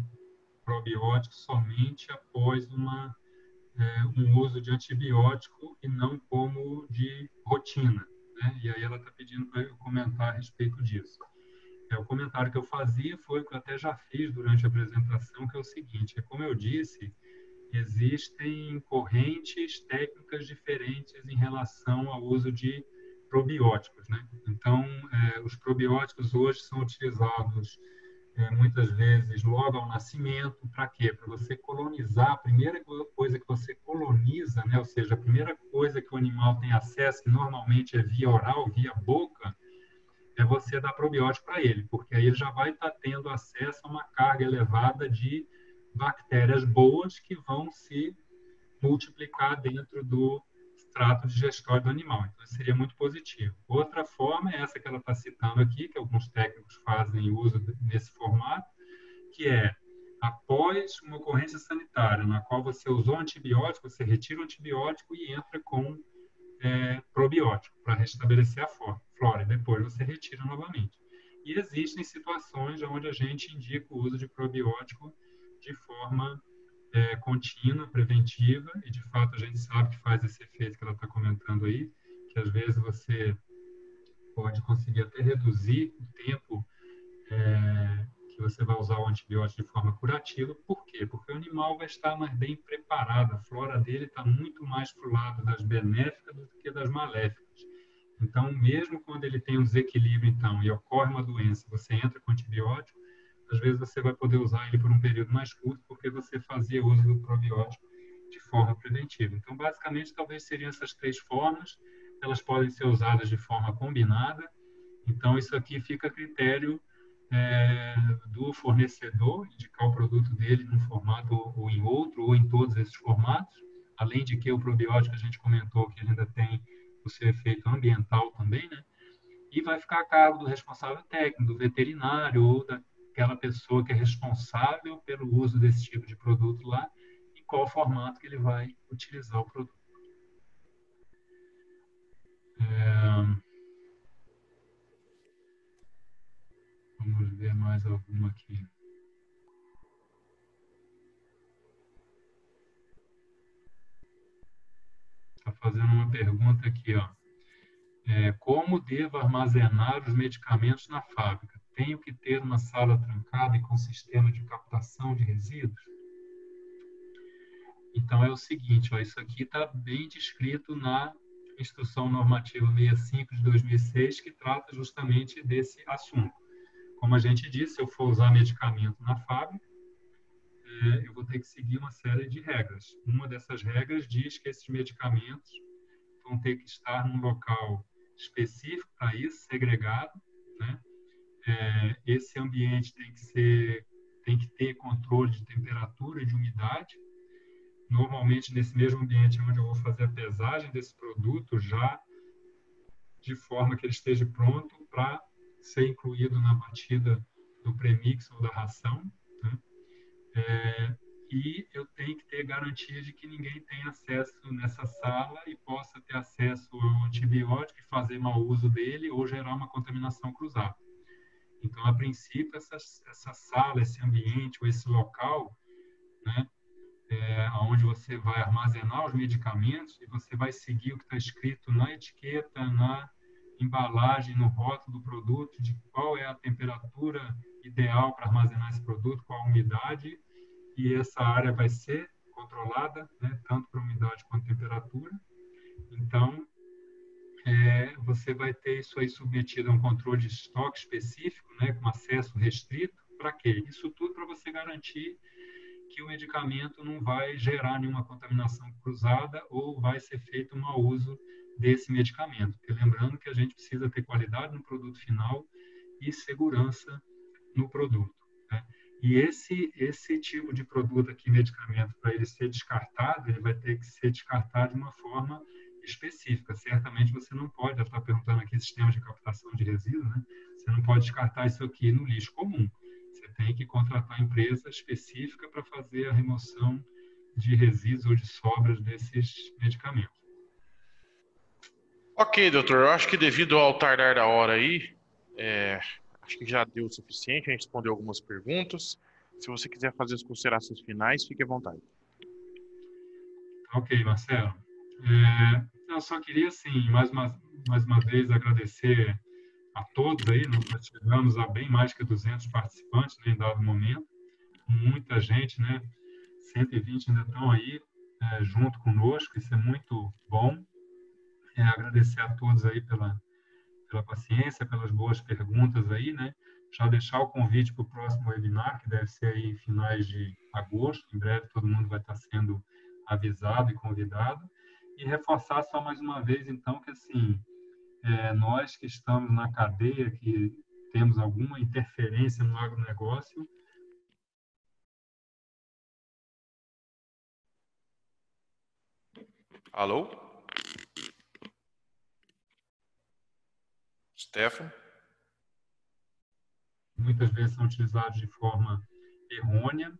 probióticos somente após um uso de antibiótico e não como de rotina. Né? E aí ela está pedindo para eu comentar a respeito disso. O comentário que eu fazia foi o que eu até já fiz durante a apresentação, que é o seguinte, como eu disse, existem correntes técnicas diferentes em relação ao uso de probióticos, né? Então, os probióticos hoje são utilizados muitas vezes logo ao nascimento. Para quê? Para você colonizar. A primeira coisa que você coloniza, né? Ou seja, a primeira coisa que o animal tem acesso, que normalmente é via oral, via boca, é você dar probiótico para ele, porque aí ele já vai estar tendo acesso a uma carga elevada de bactérias boas que vão se multiplicar dentro do trato digestório do animal. Então, seria muito positivo. Outra forma é essa que ela está citando aqui, que alguns técnicos fazem uso nesse formato, que é, após uma ocorrência sanitária, na qual você usou antibiótico, você retira o antibiótico e entra com probiótico, para restabelecer a flora, e depois você retira novamente. E existem situações onde a gente indica o uso de probiótico de forma contínua, preventiva, e de fato a gente sabe que faz esse efeito que ela está comentando aí, que às vezes você pode conseguir até reduzir o tempo que você vai usar o antibiótico de forma curativa. Por quê? Porque o animal vai estar mais bem preparado, a flora dele está muito mais para o lado das benéficas do que das maléficas. Então, mesmo quando ele tem um desequilíbrio, então, e ocorre uma doença, você entra com antibiótico, às vezes você vai poder usar ele por um período mais curto, porque você fazia uso do probiótico de forma preventiva. Então, basicamente, talvez seriam essas 3 formas. Elas podem ser usadas de forma combinada. Então, isso aqui fica a critério do fornecedor, indicar o produto dele num formato ou em outro, ou em todos esses formatos. Além de que o probiótico, a gente comentou que ele ainda tem o seu efeito ambiental também, né? E vai ficar a cargo do responsável técnico, do veterinário ou daquela pessoa que é responsável pelo uso desse tipo de produto lá, em qual formato que ele vai utilizar o produto. Vamos ver mais alguma aqui. Está fazendo uma pergunta aqui, ó. Como devo armazenar os medicamentos na fábrica? Tenho que ter uma sala trancada e com sistema de captação de resíduos? Então, é o seguinte, ó, isso aqui está bem descrito na Instrução Normativa 65 de 2006, que trata justamente desse assunto. Como a gente disse, se eu for usar medicamento na fábrica, eu vou ter que seguir uma série de regras. Uma dessas regras diz que esses medicamentos vão ter que estar num local específico para isso, segregado, né? Esse ambiente tem que ter controle de temperatura e de umidade. Normalmente, nesse mesmo ambiente onde eu vou fazer a pesagem desse produto, já de forma que ele esteja pronto para ser incluído na batida do premix ou da ração, né? E eu tenho que ter garantia de que ninguém tenha acesso nessa sala e possa ter acesso ao antibiótico e fazer mau uso dele ou gerar uma contaminação cruzada. Então, a princípio, essa sala, esse ambiente ou esse local, né, onde você vai armazenar os medicamentos, e você vai seguir o que está escrito na etiqueta, na embalagem, no rótulo do produto, de qual é a temperatura ideal para armazenar esse produto, qual a umidade, e essa área vai ser controlada, né, tanto para umidade quanto temperatura. Então, você vai ter isso aí submetido a um controle de estoque específico, né, com acesso restrito. Para quê? Isso tudo para você garantir que o medicamento não vai gerar nenhuma contaminação cruzada ou vai ser feito um mau uso desse medicamento. Porque lembrando que a gente precisa ter qualidade no produto final e segurança no produto, né? E esse tipo de produto aqui, medicamento, para ele ser descartado, ele vai ter que ser descartado de uma forma específica. Certamente você não pode, ela está perguntando aqui, sistema de captação de resíduos, né? Você não pode descartar isso aqui no lixo comum. Você tem que contratar empresa específica para fazer a remoção de resíduos ou de sobras desses medicamentos. Ok, doutor. Eu acho que devido ao tardar da hora aí, acho que já deu o suficiente, a gente respondeu algumas perguntas. Se você quiser fazer as considerações finais, fique à vontade. Ok, Marcelo. Eu só queria, assim, mais uma vez agradecer a todos aí. Nós tivemos bem mais que 200 participantes, né, em dado momento. Muita gente, né? 120 ainda estão aí junto conosco, isso é muito bom. Agradecer a todos aí pela paciência, pelas boas perguntas aí, né? Já deixar o convite para o próximo webinar, que deve ser aí em finais de agosto. Em breve todo mundo vai estar sendo avisado e convidado. E reforçar só mais uma vez, então, que assim, nós que estamos na cadeia, que temos alguma interferência no agronegócio. Alô? Stefan? Muitas vezes são utilizados de forma errônea,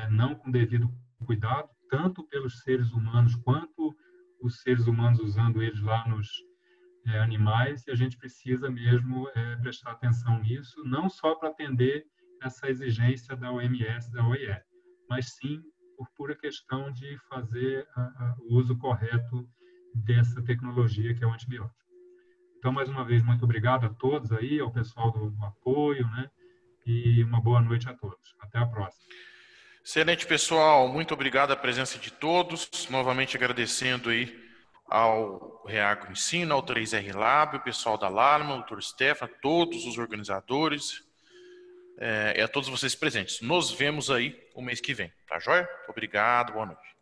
não com devido cuidado, tanto pelos seres humanos quanto os seres humanos usando eles lá animais, e a gente precisa mesmo prestar atenção nisso, não só para atender essa exigência da OMS, da OIE, mas sim por pura questão de fazer o uso correto dessa tecnologia que é o antibiótico. Então, mais uma vez, muito obrigado a todos aí, ao pessoal do apoio, né? E uma boa noite a todos. Até a próxima. Excelente, pessoal. Muito obrigado a presença de todos. Novamente agradecendo aí ao Reagro Ensino, ao 3R Lab, o pessoal da Alarma, o Dr. Stefan, todos os organizadores e a todos vocês presentes. Nos vemos aí o mês que vem, tá joia? Obrigado, boa noite.